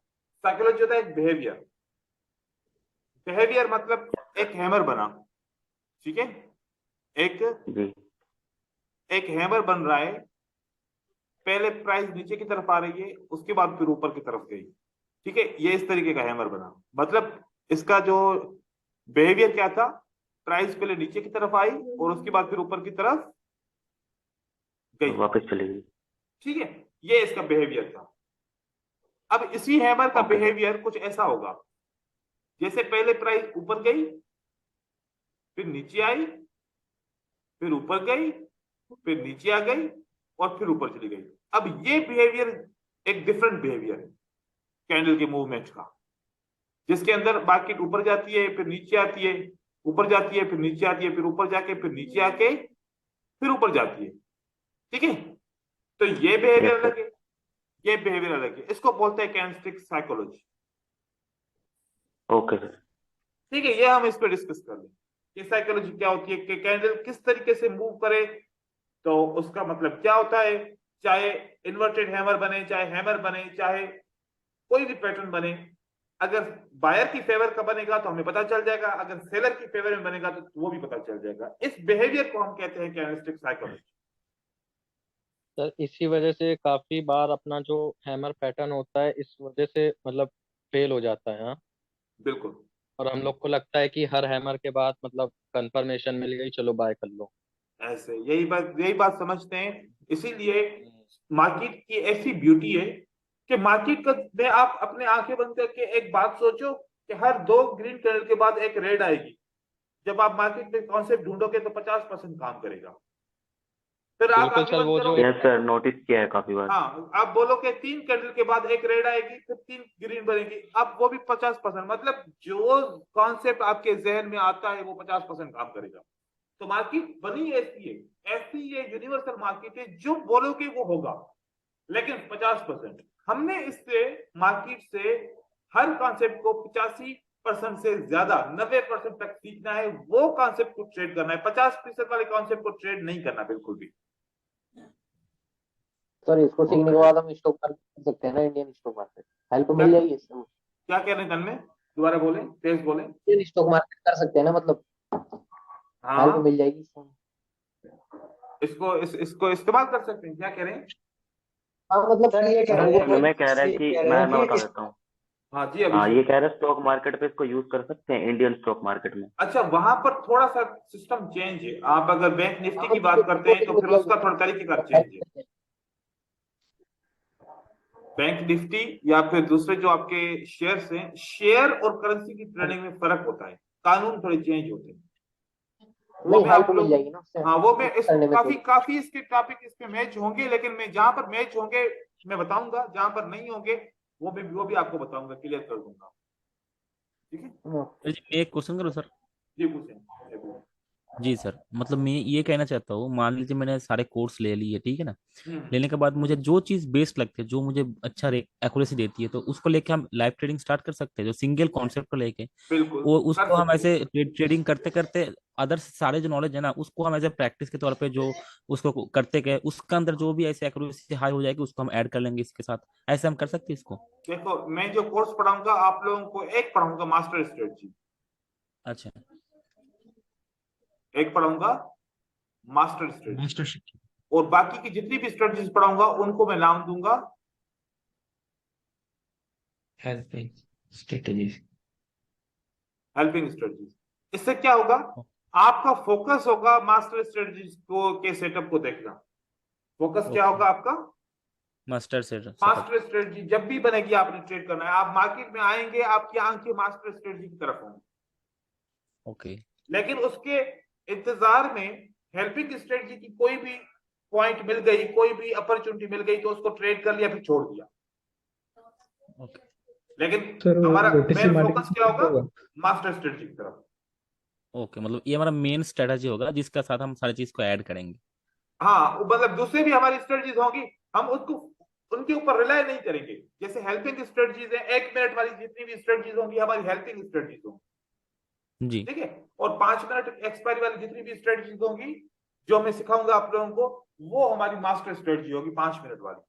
साइकोलॉजी होता है एक बिहेवियर। बिहेवियर मतलब एक हैमर बना, ठीक है, एक जी एक हैमर बन रहा है, पहले प्राइस नीचे की तरफ आ रही है, उसके बाद फिर ऊपर की तरफ गई, ठीक है, ये इस तरीके का हैमर बना। मतलब इसका जो बिहेवियर क्या था, प्राइस पहले नीचे की तरफ आई और उसके बाद फिर ऊपर की तरफ गई, वापस चली गई। ठीक है, ये इसका बिहेवियर था। अब इसी हैमर का ओके बिहेवियर कुछ ऐसा होगा, जैसे पहले प्राइस ऊपर गई, फिर नीचे आई, फिर ऊपर गई, फिर नीचे आ गई और फिर ऊपर चली गई। अब ये बिहेवियर एक डिफरेंट बिहेवियर है कैंडल के मूवमेंट का, जिसके अंदर मार्केट ऊपर जाती है, फिर नीचे आती है, ऊपर जाती है, फिर नीचे आती है, फिर ऊपर जाके, फिर नीचे आके, फिर ऊपर जाती है, ठीक है। तो ये बिहेवियर यस सर। अलग है, ये बिहेवियर अलग है, इसको बोलते हैं कैंडलस्टिक साइकोलॉजी, ओके सर। ठीक है। ये हम इस पर डिस्कस कर लें कि साइकोलॉजी क्या होती है, कि कैंडल किस तरीके से मूव करे, तो उसका मतलब क्या होता है, चाहे इन्वर्टेड हैमर बने, चाहे हैमर बने, चाहे कोई भी पैटर्न बने, अगर बायर की फेवर का बनेगा तो हमें पता चल जाएगा, अगर सेलर की फेवर में बनेगा तो वो भी पता चल जाएगा। इस बिहेवियर को हम कहते हैं कैंडलस्टिक साइकोलॉजी। सर इसी वजह से काफी बार अपना जो हैमर पैटर्न होता है इस वजह से मतलब फेल हो जाता है। हाँ, बिल्कुल और हम लोग को लगता है कि हर हैमर के बाद मतलब कंफर्मेशन मिल गई, चलो बाय कर लो। ऐसे यही बात समझते हैं। इसीलिए मार्केट की ऐसी ब्यूटी है कि मार्केट का में आप अपने आंखें बंद करके एक बात सोचो कि हर 2 ग्रीन कैंडल के बाद एक रेड आएगी। जब आप मार्केट में कॉन्सेप्ट ढूंढोगे तो 50% काम करेगा। फिर आप बिल्कुल आंखें सर, बंद वो जो करोगे, यस सर, नोटिस किया है काफी बार। हाँ, आप बोलोगे 3 कैंडल के बाद एक रेड आएगी, फिर 3 ग्रीन बनेगी, अब वो भी 50%। मतलब जो कॉन्सेप्ट आपके जहन में आता है वो 50% काम करेगा। तो मार्केट बनी ऐसी है, ऐसी ये यूनिवर्सल मार्केट है, जो बोलोगे वो होगा, लेकिन 50%। हमने इससे मार्केट से हर कॉन्सेप्ट को 85% से ज्यादा 90% तक सीखना है, वो कॉन्सेप्ट को ट्रेड करना है। 50% वाले कॉन्सेप्ट को ट्रेड नहीं करना बिल्कुल भी। सर इसको सीखने के ओके बाद हम स्टॉक मार्केट कर सकते हैं ना, इंडियन स्टॉक मार्केट हेल्प क्या मिल जाएगी इससे? क्या कह रहे हैं तन्मय, दोबारा बोले, तेज बोले। इंडियन स्टॉक मार्केट कर सकते हैं ना, मतलब हेल्प हाँ, मिल जाएगी इससे? इसको इस्तेमाल कर सकते हैं, क्या कह रहे हैं। हाँ मतलब सर ये कह रहे हैं मैं कह रहा है ये कि कह रहे हैं मैं बता कि देता हूँ। हाँ जी, हाँ, अभी ये कह रहे हैं स्टॉक मार्केट पे इसको यूज कर सकते हैं, इंडियन स्टॉक मार्केट में। अच्छा, वहां पर थोड़ा सा सिस्टम चेंज है। आप अगर बैंक निफ्टी हाँ की मतलब बात करते हैं तो फिर मतलब उसका थोड़ा तरीके का हेल्प चेंज है। मिल जाएगी। बैंक निफ्टी या फिर दूसरे जो आपके शेयर्स हैं, शेयर और करेंसी की ट्रेडिंग में फर्क होता है, कानून थोड़े चेंज होते हैं। वो नहीं मैं हेल्प आप मिल लोग, जाएगी ना उससे, हाँ, वो मैं इस करने में काफी थोड़ी। काफी इसके टॉपिक इस पे मैच होंगे, लेकिन मैं जहां पर मैच होंगे मैं बताऊंगा, जहां पर नहीं होंगे वो भी आपको बताऊंगा, क्लियर कर दूंगा, ठीक है। सर जी, मैं एक क्वेश्चन करूँ सर? जी पूछें। जी सर, मतलब मैं ये कहना चाहता हूँ, मान लीजिए मैंने सारे कोर्स ले लिए, ठीक है ना? हम्म, लेने के बाद मुझे जो चीज़ बेस्ट लगती है, जो मुझे अच्छा एक्यूरेसी देती है, तो उसको लेके हम लाइव ट्रेडिंग स्टार्ट कर सकते हैं, जो सिंगल कॉन्सेप्ट को लेके। बिल्कुल वो कर उसको हम सकते हैं। ऐसे ट्रेडिंग करते करते अदर सारे जो नॉलेज है ना, उसको हम ऐसे प्रैक्टिस के तौर पे जो उसको करते गए, उसका अंदर जो भी ऐसे एक्यूरेसी हाई हो जाएगी उसको हम ऐड कर लेंगे इसके साथ। ऐसे हम कर सकते हैं इसको? देखो, मैं जो कोर्स पढ़ाऊंगा आप लोगों को, एक पढ़ाऊंगा मास्टर स्ट्रेटजी, अच्छा। एक पढ़ाऊंगा मास्टर स्ट्रेटजी, मास्टरशिप। और बाकी की जितनी भी स्ट्रेटजीज पढ़ाऊंगा उनको मैं नाम दूंगा हेल्पिंग स्ट्रेटजीज। Helping strategies. इससे क्या होगा, आपका फोकस होगा मास्टर स्ट्रेटजीज को के सेटअप को देखना। फोकस क्या होगा आपका, मास्टर से सेटअप। मास्टर स्ट्रेटजी जब भी बनेगी आपने ट्रेड करना है। आप मार्केट में आएंगे, आपकी आंखें मास्टर स्ट्रेटजी की तरफ होंगी, ओके। लेकिन उसके इंतजार में हेल्पिंग स्ट्रेटजी की कोई भी पॉइंट मिल गई, कोई भी अपॉर्चुनिटी मिल गई तो उसको ट्रेड कर लिया, फिर छोड़ दिया। ओके। लेकिन सर हमारा ओटीसी मेन मार्केट फोकस क्या होगा, मास्टर स्ट्रेटजी की तरफ। ओके, मतलब ये हमारा मेन स्ट्रेटजी होगा जिसका साथ हम सारी चीज को ऐड करेंगे। हाँ, मतलब दूसरे भी हमारी स्ट्रेटजीज होंगी, हम उसको उनके ऊपर रिलाय नहीं करेंगे। जैसे हेल्पिंग स्ट्रेटजीज है, 1 मिनट वाली जितनी भी स्ट्रेटजीज होंगी हमारी हेल्पिंग स्ट्रेटजीज होंगी, जी। ठीक है। और 5 मिनट एक्सपायरी वाली जितनी भी स्ट्रेटजीज होंगी जो मैं सिखाऊंगा आप लोगों को, वो हमारी मास्टर स्ट्रेटजी होगी, 5 मिनट वाली।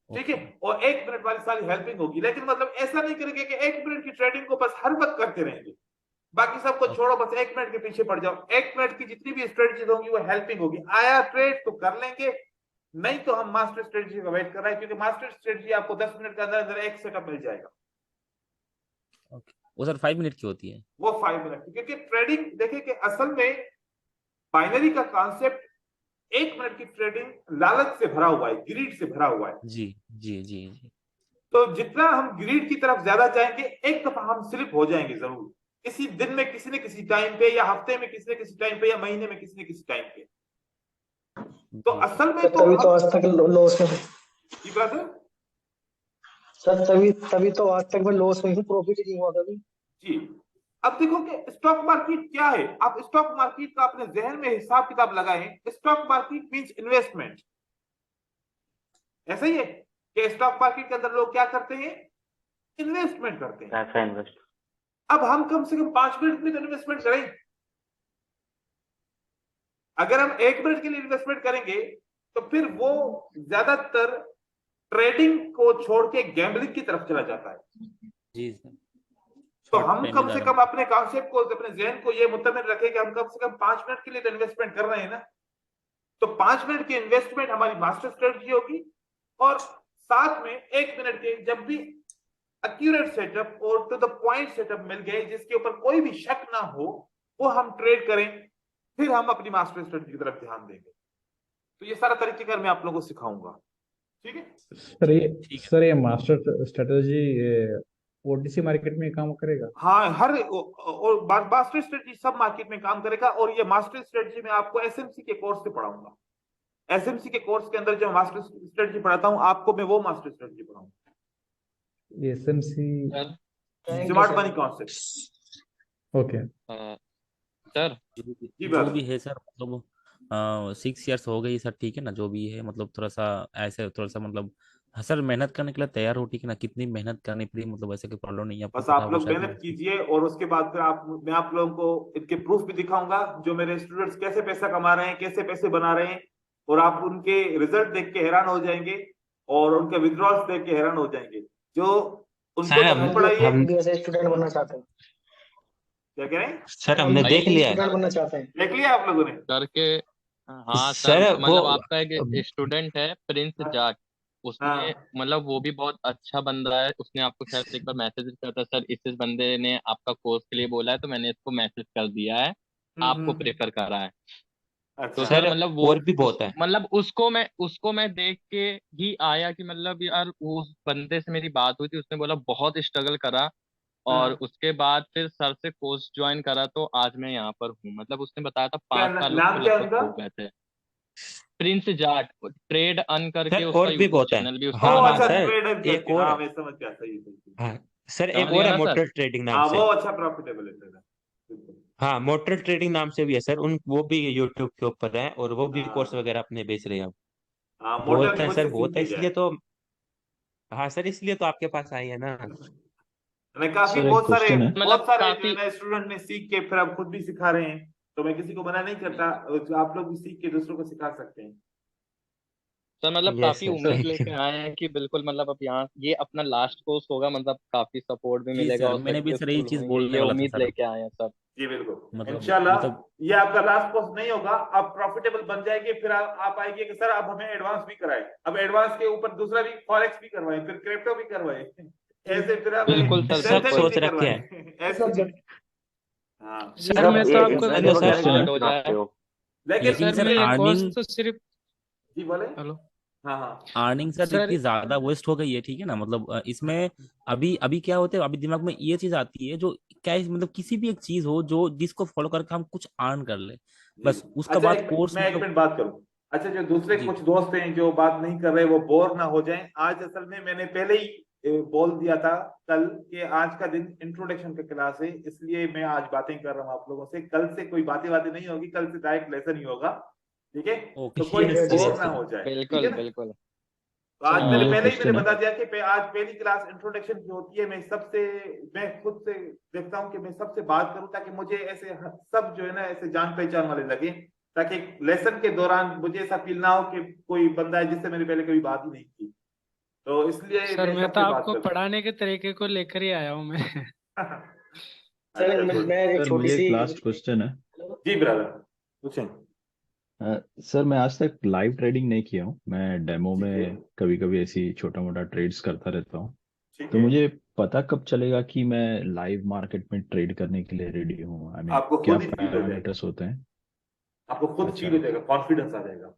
ठीक है, और 1 मिनट वाली सारी हेल्पिंग होगी। लेकिन मतलब ऐसा नहीं करेंगे कि 1 मिनट की ट्रेडिंग को बस हर वक्त करते रहेंगे, बाकी सबको छोड़ो, बस 1 मिनट के पीछे पड़ जाओ। 1 मिनट की जितनी भी स्ट्रेटजीज होंगी वो हेल्पिंग होगी। आया ट्रेड तो कर लेंगे, नहीं तो हम मास्टर स्ट्रेटजी का वेट कर रहे हैं, क्योंकि मास्टर स्ट्रेटजी आपको 10 मिनट के अंदर अंदर एक सेटअप मिल जाएगा। वो सर 5 मिनट की होती है? वो 5 मिनट की, क्योंकि ट्रेडिंग देखिए कि असल में बाइनरी का कॉन्सेप्ट 1 मिनट की ट्रेडिंग लालच से भरा हुआ है, ग्रीड से भरा हुआ है। जी जी जी जी। तो जितना हम ग्रीड की तरफ ज्यादा जाएंगे, एक दफा हम स्लिप हो जाएंगे जरूर, इसी दिन में किसी न किसी टाइम पे, या हफ्ते में किसी न किसी टाइम पे, या महीने में किसी न किसी टाइम पे। तो असल में तभी तो आज तक लॉस में की बात है सर, तभी तो आज तक मैं लॉस में हूँ, प्रॉफिट ही नहीं हुआ कभी जी। अब देखो कि स्टॉक मार्केट क्या है। आप स्टॉक मार्केट का अपने जहन में हिसाब किताब लगाएं। Stock market means investment. ऐसा ही है कि स्टॉक मार्केट के अंदर लोग क्या करते हैं, इन्वेस्टमेंट करते हैं। पैसा इन्वेस्ट। अब हम कम से कम 5 मिनट में तो इन्वेस्टमेंट करें। अगर हम 1 मिनट के लिए इन्वेस्टमेंट करेंगे तो फिर वो ज्यादातर ट्रेडिंग को छोड़ के गैम्बलिंग की तरफ चला जाता है। जी सर। तो Short हम time कम में से ज्यादा- कम अपने कॉन्सेप्ट को, अपने जहन को ये मुतमिन रखें कि हम कम से कम 5 मिनट के लिए तो इन्वेस्टमेंट कर रहे हैं ना। तो 5 मिनट की इन्वेस्टमेंट हमारी मास्टर स्ट्रेटजी होगी, और साथ में 1 मिनट के जब भी एक्यूरेट सेटअप और टू द पॉइंट सेटअप मिल गए जिसके ऊपर कोई भी शक ना हो, वो हम ट्रेड करें, फिर हम अपनी मास्टर स्ट्रेटजी की तरफ ध्यान देंगे। तो ये सारा तरीकेकार मैं आप लोगों को सिखाऊंगा, ठीक है। सर ये मास्टर स्ट्रेटजी ओटीसी मार्केट में काम करेगा? हाँ, हर और मास्टर स्ट्रेटजी सब मार्केट में काम करेगा। और ये मास्टर स्ट्रेटजी मैं आपको एसएमसी के कोर्स से पढ़ाऊंगा। एसएमसी के कोर्स के अंदर जो मास्टर स्ट्रेटजी पढ़ाता हूँ आपको, मैं वो मास्टर स्ट्रेटजी पढ़ाऊंगा, SMC. Smart money concept. Okay sir जो भी है सर, मतलब 6 इयर्स हो गई सर, ठीक है ना, जो भी है मतलब थोड़ा सा ऐसे थोड़ा सा मतलब हाँ सर, मेहनत करने के लिए तैयार हो, ठीक है ना, कितनी मेहनत करनी पड़ी, मतलब ऐसे कोई प्रॉब्लम नहीं है, आपको बस पता आप होगा लोग शायद। मेहनत कीजिए, और उसके बाद फिर मैं आप लोगों को इनके प्रूफ भी दिखाऊंगा, जो मेरे स्टूडेंट्स कैसे पैसा कमा रहे हैं, कैसे पैसे बना रहे हैं, और आप उनके रिजल्ट देख के हैरान हो जाएंगे, और उनके विड्रॉल्स देख के हैरान हो जाएंगे। जो उनको सर नहीं पढ़ाइए। हम भी ऐसे स्टूडेंट बनना चाहते हैं। क्या कह रहे हैं? सर हमने देख लिया है। स्टूडेंट बनना चाहते हैं। देख लिया आप लोगों ने? करके हाँ सर सर, वो मतलब आपका एक स्टूडेंट है प्रिंस जाट, उसने हाँ। मतलब वो भी बहुत अच्छा बंदा है, उसने आपको शायद एक बार मैसेज किया था, सर इस बंदे ने आपका कोर्स के लिए बोला है, तो मैंने इसको मैसेज कर दिया है, आपको प्रेफर करा है। तो अच्छा। सर सर मतलब वो और भी बहुत है। मतलब उसको मैं देख के ही आया कि मतलब यार उस बंदे से मेरी बात हुई थी, उसने बोला बहुत स्ट्रगल करा, और उसके बाद फिर सर से कोर्स ज्वाइन करा, तो आज मैं यहाँ पर हूँ। मतलब उसने बताया था क्या 5 साल नाम उसको क्या लगभग उनका? हो गए थे। प्रिंस जाट, ट्रेड अन करके सर उसका और भी यूट्यूब बहुत है। चैनल भी उसका हाँ ओ हाँ अच्छा, सर, ट्रेडर एक करके, और हाँ है। मैं समझ गया, सही सही। हाँ सर, एक समझ और गए है ना सर? मोटर ट्रेडिंग नाम हाँ से। वो अच्छा प्रॉफिटेबल है ट्रेडर, बिल्कुल। हाँ, मोटर ट्रेडिंग नाम से भी है सर, वो भी यूट्यूब के ऊपर है, और वो भी कोर्स हाँ वगैरह अपने बेच रहे हैं अब। हाँ, मोटर बहुत है सर, मुझसे सीख बहुत है, के इसलिए जाए। तो हाँ सर, इसलिए तो आपके पास आई है ना। मैं काफी सर एक बहुत सारे क्वेश्चन है। मतलब जो है काफी ना स्टूडेंट ने सीख के फिर अब खुद भी सिखा रहे हैं, तो मैं किसी को मना नहीं करता। आप लोग भी सीख के दूसरों को सिखा सकते हैं। सर मतलब यस काफी सर, उम्मीद थैंक यू। लेके आए हैं कि बिल्कुल मतलब अब यहाँ ये अपना लास्ट कोर्स होगा, मतलब काफी सपोर्ट भी जी मिलेगा सर, और मैंने भी सर यही सक्सेसफुल चीज होंगे, बोलने ये वाला था उम्मीद सर। लेके आए हैं सर। जी बिल्कुल, मतलब इंशाल्लाह मतलब ये आपका लास्ट कोर्स नहीं होगा। आप प्रॉफिटेबल बन जाएंगे, फिर आप आएंगे कि सर अब हमें एडवांस भी कराए, अब एडवांस के ऊपर दूसरा भी फॉरेक्स भी करवाए, फिर क्रिप्टो भी करवाए, ऐसे फिर हमें बिल्कुल सर, सब स्ट्रेंथनिंग सोच भी रखे करवाए, हैं। ऐसे। हाँ जी सर सर सर, मैं बस तो ये आपको हेलो इन्वेस्ट सर। कैसे स्टार्ट हो करना जाए। चाहते हो? लेकिन लेकिन सर सर मैं ये कोर्स अर्निंग तो सिर्फ जी बोले। हेलो हाँ हाँ अर्निंग सर सर इतनी ज्यादा वेस्ट हो गई है, ठीक है ना, मतलब इसमें अभी अभी क्या होता है, अभी दिमाग में ये चीज आती है जो क्या है, मतलब किसी भी एक चीज हो जो जिसको फॉलो करके हम कुछ अर्न कर ले, जी। बस उसका अच्छा बाद कोर्स मैं एक मतलब। मिनट बात करूं। अच्छा, जो दूसरे जी कुछ दोस्त हैं जो बात नहीं कर रहे, वो बोर ना हो जाएं। आज असल में मैंने पहले ही बोल दिया था कल कि आज का दिन इंट्रोडक्शन का क्लास है, इसलिए मैं आज बातें कर रहा हूँ आप लोगों से। कल से कोई बातें नहीं होगी, कल से डायरेक्ट लेसन ही होगा, ठीक है। ओके तो कोई सर, बोर ना चलिए हो जाए, ठीक बिल्कुल है ना। बिल्कुल तो आज सर मैंने ये पहले ही क्वेश्चन है। बता दिया कि आज पहली क्लास इंट्रोडक्शन की होती है। मैं खुद से देखता हूँ कि मैं सबसे बात करूं, ताकि मुझे ऐसे सब जो है ना ऐसे जान पहचान वाले लगे, ताकि लेसन के दौरान मुझे ऐसा फील ना हो कि कोई बंदा है जिससे मैंने पहले कभी बात ही नहीं की। तो इसलिए सर मैं मैं तो सबसे बात आपको करता हूँ। पढ़ाने के तरीके को लेकर ही आया हूँ मैं। सर अच्छा गुड। मैं एक सर छोटी मुझे एक सी लास्ट क्वेश्चन है। जी ब्रदर पूछें। सर मैं आज तक लाइव ट्रेडिंग नहीं किया हूँ, मैं डेमो ठीक है में कभी कभी ऐसी छोटा मोटा ट्रेड्स करता रहता हूँ। ठीक तो है। मुझे पता कब चलेगा कि मैं लाइव मार्केट में ट्रेड करने के लिए रेडी हूँ? आई मीन आपको क्या खुद ही फील हो जाएगा, पैरामीटर्स होते हैं? आपको खुद अच्छा। फील हो जाएगा, कॉन्फिडेंस आ जाएगा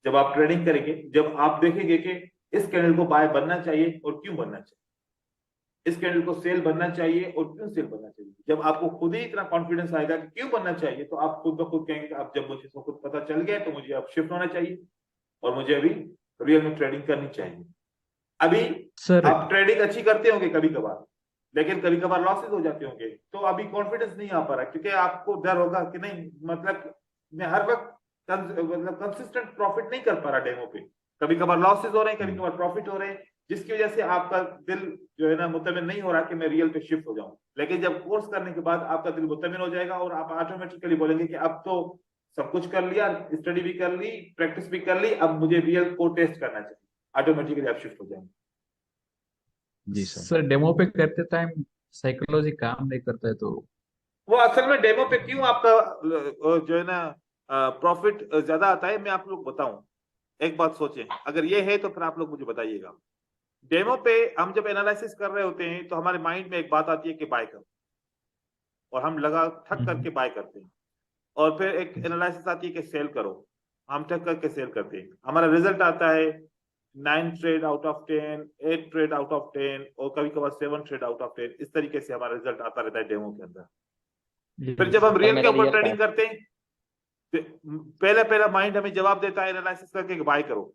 जब आप ट्रेडिंग करेंगे, जब आप देखेंगे कि इस कैंडल को बाय बनना चाहिए और क्यों बनना चाहिए, इस कैंडल को सेल बनना चाहिए और क्यों सेल बनना चाहिए। जब आपको खुद ही इतना कॉन्फिडेंस आएगा कि क्यों बनना चाहिए, तो आप खुद ब खुद कहेंगे कि अब जब मुझे इसको खुद पता चल गया है, तो मुझे अब शिफ्ट होना चाहिए और मुझे अभी रियल में ट्रेडिंग करनी चाहिए। अभी सर आप ट्रेडिंग अच्छी करते होंगे कभी कभार, लेकिन कभी कभार लॉसेस हो जाते होंगे, तो अभी कॉन्फिडेंस नहीं आ पा रहा, क्योंकि आपको डर होगा कि नहीं, मतलब मैं हर वक्त मतलब कंसिस्टेंट प्रॉफिट नहीं कर पा रहा डेमो पे, कभी कभार लॉसेस हो रहे हैं, कभी कभार प्रॉफिट हो रहे हैं, जिसकी वजह से आपका दिल जो है ना मुतमिन नहीं हो रहा कि मैं रियल पे शिफ्ट हो जाऊं। लेकिन जब कोर्स करने के बाद आपका दिल मुतमिन हो जाएगा और आप ऑटोमेटिकली बोलेंगे कि अब तो सब कुछ कर लिया, स्टडी भी कर ली, प्रैक्टिस भी कर ली, अब मुझे रियल को टेस्ट करना चाहिए, ऑटोमेटिकली आप शिफ्ट हो जाएंगे। जी सर। सर डेमो पे करते टाइम साइकोलॉजी काम नहीं करता है, तो वो असल में डेमो पे क्यों आपका जो है ना प्रॉफिट ज्यादा आता है, मैं आप लोग बताऊं। एक बात सोचें, अगर ये है तो फिर आप लोग मुझे बताइएगा। डेमो पे हम जब एनालिसिस कर रहे होते हैं तो हमारे माइंड में एक बात आती है कि बाय करो, और हम लगा ठक करके बाय करते हैं, और फिर एक एनालिसिस आती है कि सेल करो, हम ठक करके सेल करते हैं, हमारा रिजल्ट आता है 9 trade out of 10, 8 trade out of 10, और कभी कभार 7 ट्रेड आउट ऑफ 10। इस तरीके से हमारा रिजल्ट आता रहता है डेमो के अंदर। फिर जब हम सर रियल के मेरा ऊपर रियल का ट्रेडिंग करते हैं, पहले पहला माइंड हमें जवाब देता है एनालिसिस करके बाय करो,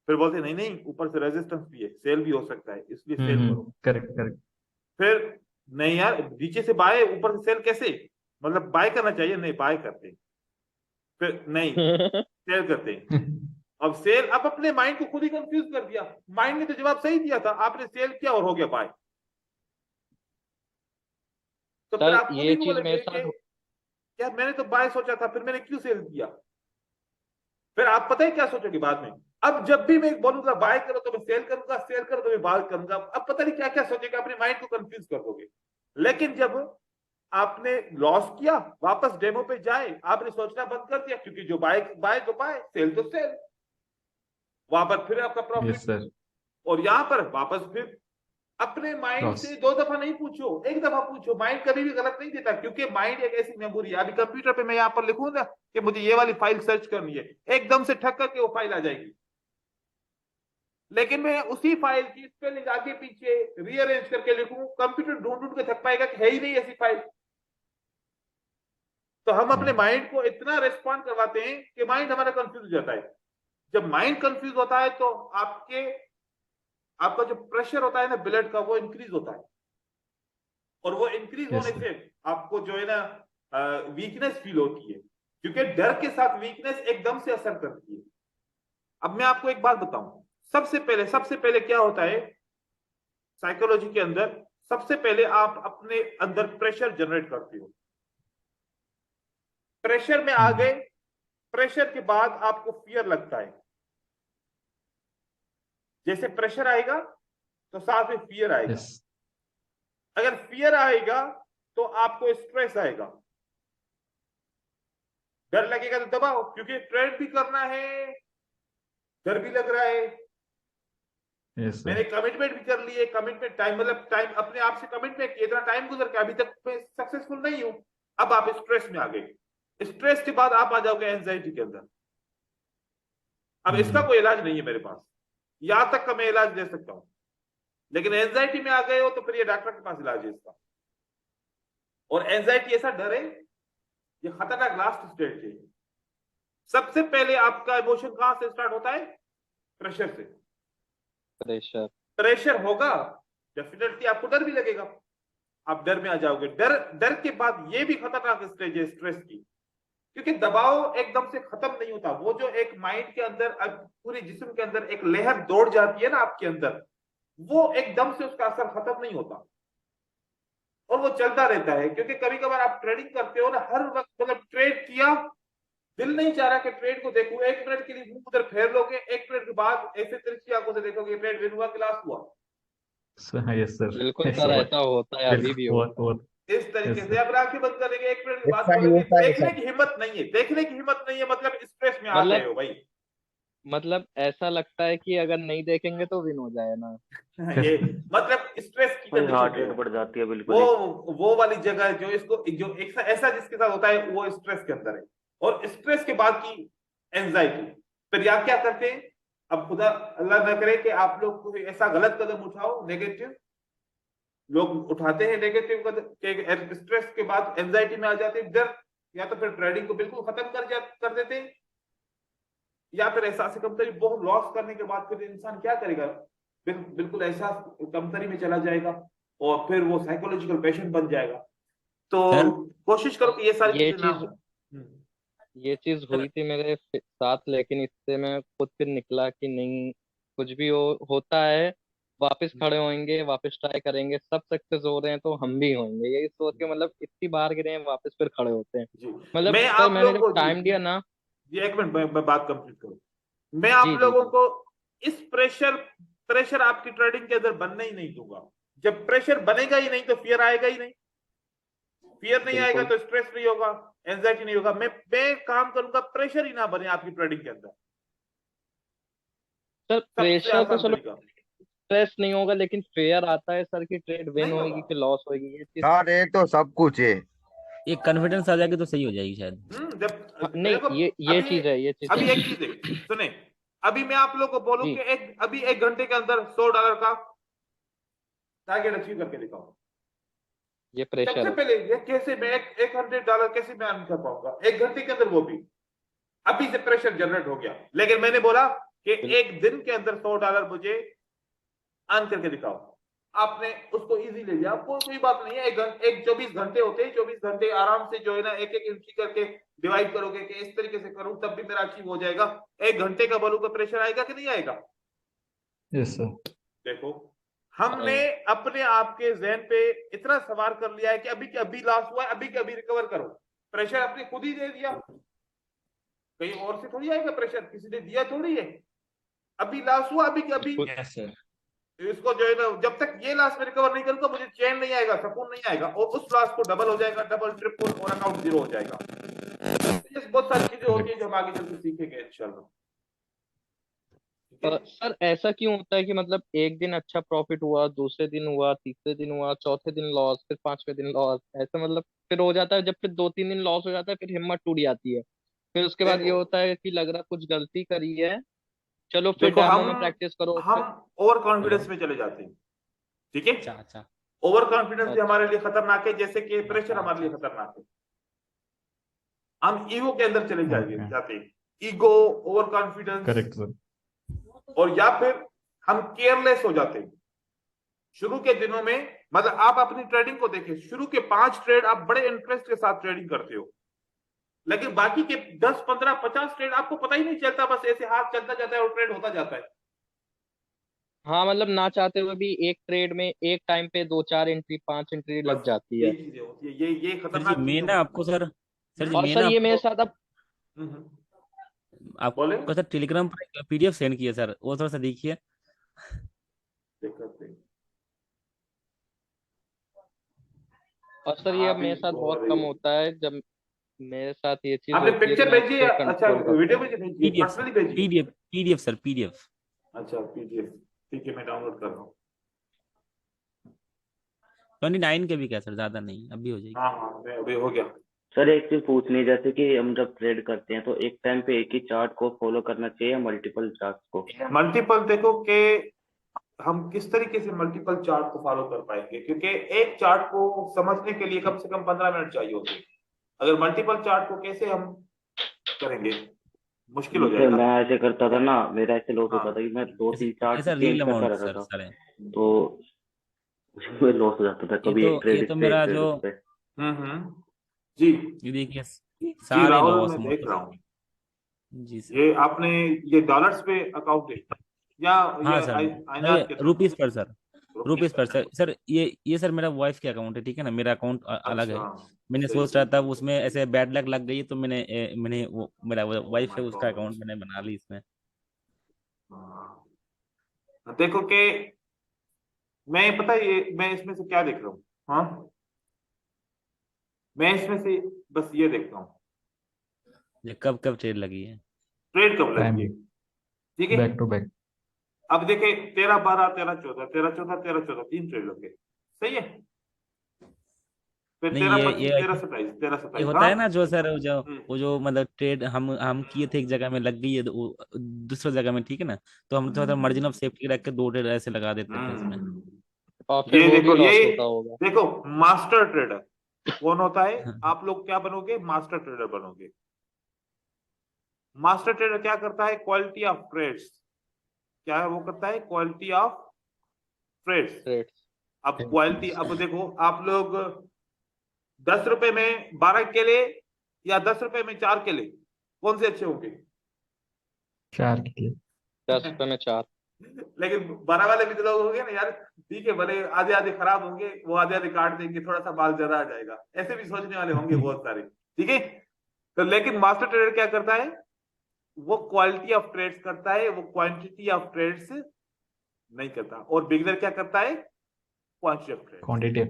फिर बोलते नहीं नहीं ऊपर से रेजिस्टेंस भी है, सेल भी हो सकता है, इसलिए सेल करो। Correct correct. फिर नहीं यार, नीचे से बाय ऊपर से सेल कैसे, मतलब बाय करना चाहिए, नहीं बाय करते हैं। फिर नहीं सेल करते हैं। अब सेल, अब अपने माइंड को खुद ही कंफ्यूज कर दिया, माइंड ने तो जवाब सही दिया था, आपने सेल किया और हो गया बाय। तो फिर सर आप खुद ये ही चीज बोलेंगे मेरे कि साथ यार मैंने तो बाय सोचा था, फिर मैंने क्यों सेल किया। फिर आप पता है क्या सोचोगे बाद में, अब जब भी मैं बोलूंगा बाय करो तो मैं सेल करूंगा, सेल करो तो मैं बाय करूंगा, अब पता नहीं क्या क्या सोचेगा, अपने माइंड को कंफ्यूज कर दोगे। लेकिन जब आपने लॉस किया, वापस डेमो पे जाए, आपने सोचना बंद कर दिया, क्योंकि जो बाय बाय तो बाय, सेल तो सेल, वहां पर फिर आपका यस प्रॉफिट। सर। और यहां पर वापस फिर अपने माइंड लॉस। से 2 दफा नहीं पूछो, 1 दफा पूछो, माइंड कभी भी गलत नहीं देता, क्योंकि माइंड एक ऐसी मेमोरी है। अभी कंप्यूटर पे मैं यहाँ पर लिखूं ना कि मुझे ये वाली फाइल सर्च करनी है, एकदम से ठक करके वो फाइल आ जाएगी, लेकिन मैं उसी फाइल की स्पेलिंग आगे पीछे रीअरेंज करके लिखूं, कंप्यूटर ढूंढ ढूंढ के थक पाएगा कि है ही नहीं ऐसी फाइल। तो हम अपने माइंड को इतना रेस्पॉन्ड करवाते हैं कि माइंड हमारा कंफ्यूज हो जाता है। जब माइंड कंफ्यूज होता है तो आपका जो प्रेशर होता है ना ब्लड का, वो इंक्रीज होता है, और वो इंक्रीज यस होने सर। से आपको जो है ना वीकनेस फील होती है, क्योंकि डर के साथ वीकनेस एकदम से असर करती है। अब मैं आपको एक बात बताऊं, सबसे पहले क्या होता है साइकोलॉजी के अंदर, सबसे पहले आप अपने अंदर प्रेशर जनरेट करते हो, प्रेशर में आ गए, प्रेशर के बाद आपको फियर लगता है, जैसे प्रेशर आएगा तो साथ में फियर आएगा, यस। अगर फियर आएगा तो आपको स्ट्रेस आएगा, डर लगेगा तो दबाओ, क्योंकि ट्रेड भी करना है, डर भी लग रहा है, यस मैंने सर। कमिटमेंट भी कर ली है, कमिटमेंट टाइम, मतलब टाइम अपने आप से कमिटमेंट किया, इतना टाइम गुजर के अभी तक मैं सक्सेसफुल नहीं हूं, अब आप स्ट्रेस में आ गए, स्ट्रेस के बाद आप आ जाओगे एंजाइटी के अंदर। अब इसका कोई इलाज नहीं है मेरे पास, यहां तक का मैं इलाज दे सकता हूं, लेकिन एंजाइटी में आ गए हो तो फिर ये डॉक्टर के पास इलाज है इसका। और एंजाइटी ऐसा डर है, ये खतरनाक लास्ट स्टेज है। सबसे पहले आपका इमोशन कहां से स्टार्ट होता है, प्रेशर से। प्रेशर प्रेशर होगा डेफिनेटली आपको डर भी लगेगा, आप डर में आ जाओगे। डर के बाद ये भी खतरनाक स्टेज है स्ट्रेस की, क्योंकि दबाव एकदम से खत्म नहीं होता, वो जो एक माइंड के अंदर पूरे जिस्म के अंदर एक लहर दौड़ जाती है ना आपके अंदर, वो एकदम से उसका असर खत्म नहीं होता और वो चलता रहता है। क्योंकि कभी कभार आप ट्रेडिंग करते हो ना, हर वक्त मतलब ट्रेड किया, दिल नहीं चाह रहा कि ट्रेड को देखूं, 1 मिनट के लिए मुंह उधर फेर लोगे, 1 मिनट के बाद ऐसे तिरछी आंखों से देखोगे ट्रेड विन हुआ कि लॉस हुआ। यस सर, बिल्कुल सर, ऐसा होता है, अभी भी होता है। बहुत इस तरीके yes, से अब आंखें बंद करेंगे, 1 मिनट के बाद ऐसा ही बोलेंगे, होता है देखने सर। की हिम्मत नहीं है, देखने की हिम्मत नहीं है, मतलब स्ट्रेस में आ मतलब गए हो भाई। मतलब ऐसा लगता है कि अगर नहीं देखेंगे तो विन हो जाए ना। ये मतलब स्ट्रेस की भाई कंडीशन हार्ट में रेट हो। बढ़ जाती है बिल्कुल ही। वो वाली जगह जो इसको जो ऐसा जिसके साथ होता है वो स्ट्रेस के अंदर है, और स्ट्रेस के बाद की एंजाइटी। फिर या क्या करते हैं, अब खुदा अल्लाह ना करे कि आप लोग कोई ऐसा गलत कदम उठाओ, नेगेटिव लोग उठाते हैं, नेगेटिव कदम स्ट्रेस के बाद एंजाइटी में आ जाते हैं, डर, या तो फिर ट्रेडिंग को बिल्कुल खत्म कर देते हैं, या फिर एहसास कमतरी बहुत लॉस करने के बाद फिर इंसान क्या करेगा, बिल्कुल एहसास कमतरी में चला जाएगा, और फिर वो साइकोलॉजिकल पेशेंट बन जाएगा। तो सर कोशिश करो कि ये सारी ये चीजें ना चीज हो। ये चीज हुई थी मेरे साथ, लेकिन इससे मैं खुद फिर निकला कि नहीं, कुछ भी होता है, वापस खड़े होंगे, वापस ट्राई करेंगे, सब सक्सेस हो रहे हैं तो हम भी होंगे, यही सोच के मतलब इतनी बार गिरे हैं, वापस फिर खड़े होते हैं। जी मतलब मैं सर आप मैंने लोगों जब को टाइम दिया ना। जी 1 मिनट मैं बात कंप्लीट करूं। मैं जी आप जी लोगों जी। को इस प्रेशर आपकी ट्रेडिंग के अंदर बनने ही नहीं दूंगा। जब प्रेशर बनेगा ही नहीं तो फियर आएगा ही नहीं, फियर नहीं आएगा बिल्कुल तो स्ट्रेस नहीं होगा, एंजाइटी नहीं होगा। मैं काम करूंगा प्रेशर ही ना बने आपकी ट्रेडिंग के अंदर, सर, सबसे प्रेशर तो आसान चलो, तरीका। स्ट्रेस नहीं होगा, लेकिन फेयर आता है सर की ट्रेड विन नहीं होगी होगा। कि लॉस होगी, ये चीज। सर ये तो सब कुछ है। एक कॉन्फिडेंस आ जाएगी तो सही हो जाएगी शायद। जब नहीं, देखो ये चीज है, ये चीज अभी है। एक चीज है, सुने, अभी मैं आप लोग को बोलूं जी, कि अभी 1 घंटे के अंदर $100 का टारगेट अचीव करके दिखाओ। ये प्रेशर सबसे है। पहले ये कैसे मैं $100 कैसे मैं अर्न कर पाऊंगा 1 घंटे के अंदर, वो भी अभी से प्रेशर जनरेट हो गया। लेकिन मैंने बोला कि बिल- 1 दिन के अंदर $100 मुझे अर्न करके दिखाओ। आपने उसको इजी ले लिया, कोई बात नहीं है। एक 24 घंटे होते हैं, 24 घंटे आराम से जो है ना एक एक इंची करके डिवाइड करोगे कि इस तरीके से करूं तब भी मेरा अचीव हो जाएगा। 1 घंटे का बोलूं तो प्रेशर आएगा कि नहीं आएगा? Yes sir. देखो हमने आएगा। अपने आप के जहन पे इतना सवार कर लिया है कि अभी के अभी लॉस हुआ है, अभी के अभी रिकवर करो। प्रेशर आपने खुद ही दे दिया, कहीं और से थोड़ी आएगा प्रेशर, किसी ने दिया थोड़ी है। अभी लॉस हुआ, अभी के अभी खुद यस सर। इसको जो है ना, जब तक ये लॉस में रिकवर नहीं करूंगा मुझे चैन नहीं आएगा, सुकून नहीं आएगा, और उस लॉस को डबल हो जाएगा, डबल ट्रिपल, और अकाउंट जीरो हो जाएगा। ये बहुत सारी चीजें होती है जो हम आगे चल के सीखेंगे इंशाल्लाह। सर ऐसा क्यों होता है कि मतलब एक दिन अच्छा प्रॉफिट हुआ, दूसरे दिन हुआ, तीसरे दिन हुआ, चौथे दिन लॉस, फिर पांचवें दिन लॉस, ऐसा मतलब फिर हो जाता है। जब फिर 2-3 दिन लॉस हो जाता है, फिर हिम्मत टूट जाती है। फिर उसके बाद ये देखो होता है कि लग रहा कुछ गलती करी है, चलो फिर देखो डैमो में प्रैक्टिस करो हम फिर। Over hello. कॉन्फिडेंस में चले जाते हैं, ठीक है। अच्छा अच्छा ओवर कॉन्फिडेंस भी अच्छा हमारे लिए खतरनाक है, जैसे कि प्रेशर अच्छा हमारे लिए अच्छा। खतरनाक है। हम ईगो के अंदर चले ओके, जाते हैं, ego, over confidence, correct sir. और या फिर हम केयरलेस हो जाते हैं। शुरू के दिनों में, मतलब आप अपनी ट्रेडिंग को देखिए, शुरू के 5 ट्रेड आप बड़े इंटरेस्ट के साथ ट्रेडिंग करते हो, लेकिन बाकी के 10, 15, 50 ट्रेड आपको पता ही नहीं चलता, बस ऐसे हाथ चलता जाता है और ट्रेड होता जाता है। हाँ, मतलब ना चाहते हुए भी एक ट्रेड में एक टाइम पे 2-4 एंट्री, 5 एंट्री लग बस जाती है। यही चीजें होती है, ये सर जी खतरनाक चीजें मैं ना होती आपको सर जी है। और मैं सर ना ये मेरे आपको साथ अब बोले आपको सर टेलीग्राम पर एक पीडीएफ सेंड किया सर, वो थोड़ा सा देखिए। दिक्कत नहीं। और सर ये अब अभी मेरे साथ हो बहुत रही कम है। होता है। जब मेरे साथ ये चीज आपने होती है तो पिक्चर मैं भेजी है? फिर अच्छा कंट्रोल करता वीडियो हूँ। भेजी है, पीडीएफ सर, पर्सनली भेजी है? PDF sir, PDF. अच्छा पीडीएफ, ठीक है मैं डाउनलोड कर रहा हूँ। 29 के भी क्या सर, ज्यादा नहीं, अभी हो जाएगी। हाँ हाँ मैं अभी हो गया। सर एक चीज पूछनी है, जैसे कि हम जब ट्रेड करते हैं तो एक टाइम पे एक ही चार्ट को फॉलो करना चाहिए या मल्टीपल चार्ट को? मल्टीपल देखो कि हम किस तरीके से मल्टीपल चार्ट को फॉलो कर पाएंगे, क्योंकि एक चार्ट को समझने के लिए कम से कम 15 मिनट चाहिए होते हैं। अगर मल्टीपल चार्ट को कैसे हम करेंगे, मुश्किल हो जैसे जाएगा। मैं ऐसे करता था ना, मेरा ऐसे लॉस हाँ होता था कि मैं 2-3 चार्ट ऐसा चेंज रियल करता अमाउंट रहता सर था, सारे। तो उसमें लॉस हो जाता था, ये कभी तो एक ट्रेड ये इस तो पे एक मेरा ट्रेड जो उस पे। जी ये देखिए जी सारे राहुल लॉस मैं देख रहा हूँ। जी सर। ये आपने ये डॉलर्स पे अकाउंट है या हाँ सर, आइनात के रुपीस साथ? पर सर, रुपीज पर सर ये सर मेरा वाइफ का अकाउंट है, ठीक है ना, मेरा अकाउंट अलग है। अच्छा, मैंने सही सोच रहा सही। था उसमें ऐसे बैड लक लग गई तो मैंने वो मेरा ओह वाइफ माय है उसका गॉड। अकाउंट मैंने बना ली इसमें। देखो कि मैं पता है ये मैं इसमें से क्या देख रहा हूँ। हाँ, मैं इसमें से बस ये देखता हूँ ये कब कब ट्रेड लगी है। ट्रेड कब लगी टाइम है। ठीक है, बैक टू बैक। अब देखे 13-12, 13-14, 13-14, 13-14 तीन ट्रेड लगे, सही है। फिर नहीं 13-25, ये 13-27, ये 13-27। होता हाँ। है ना जो सर हम्म, वो जो मतलब ट्रेड हम किए थे एक जगह में लग गई है, दूसरी जगह में, ठीक है ना, तो हम थोड़ा सा मार्जिन ऑफ सेफ्टी रख के दो ट्रेड ऐसे लगा देते थे इसमें। हम्म। और फिर ये वो भी देखो, लॉस ये होता होगा। देखो मास्टर ट्रेडर कौन होता है। हाँ, आप लोग क्या बनोगे, मास्टर ट्रेडर बनोगे। मास्टर ट्रेडर क्या करता है, क्वालिटी ऑफ ट्रेड्स, क्या है वो करता है, क्वालिटी ऑफ ट्रेड्स। ट्रेड्स। अब क्वालिटी, अब देखो आप लोग 10 रुपए में 12 केले या 10 रुपए में 4 केले, कौन से अच्छे होंगे। 4 के लिए। 10 रुपए में 4। लेकिन 12 वाले भी तो लोग होंगे ना यार, ठीक है भले आधे आधे खराब होंगे, वो आधे आधे काट देंगे, थोड़ा सा माल ज्यादा आ जाएगा, ऐसे भी सोचने वाले होंगे बहुत सारे, ठीक है। तो लेकिन मास्टर ट्रेडर क्या करता है, वो क्वालिटी ऑफ ट्रेड्स करता है, वो क्वांटिटी ऑफ ट्रेड्स नहीं करता। और बिगनर क्या करता है, quantity of trades. Quantity.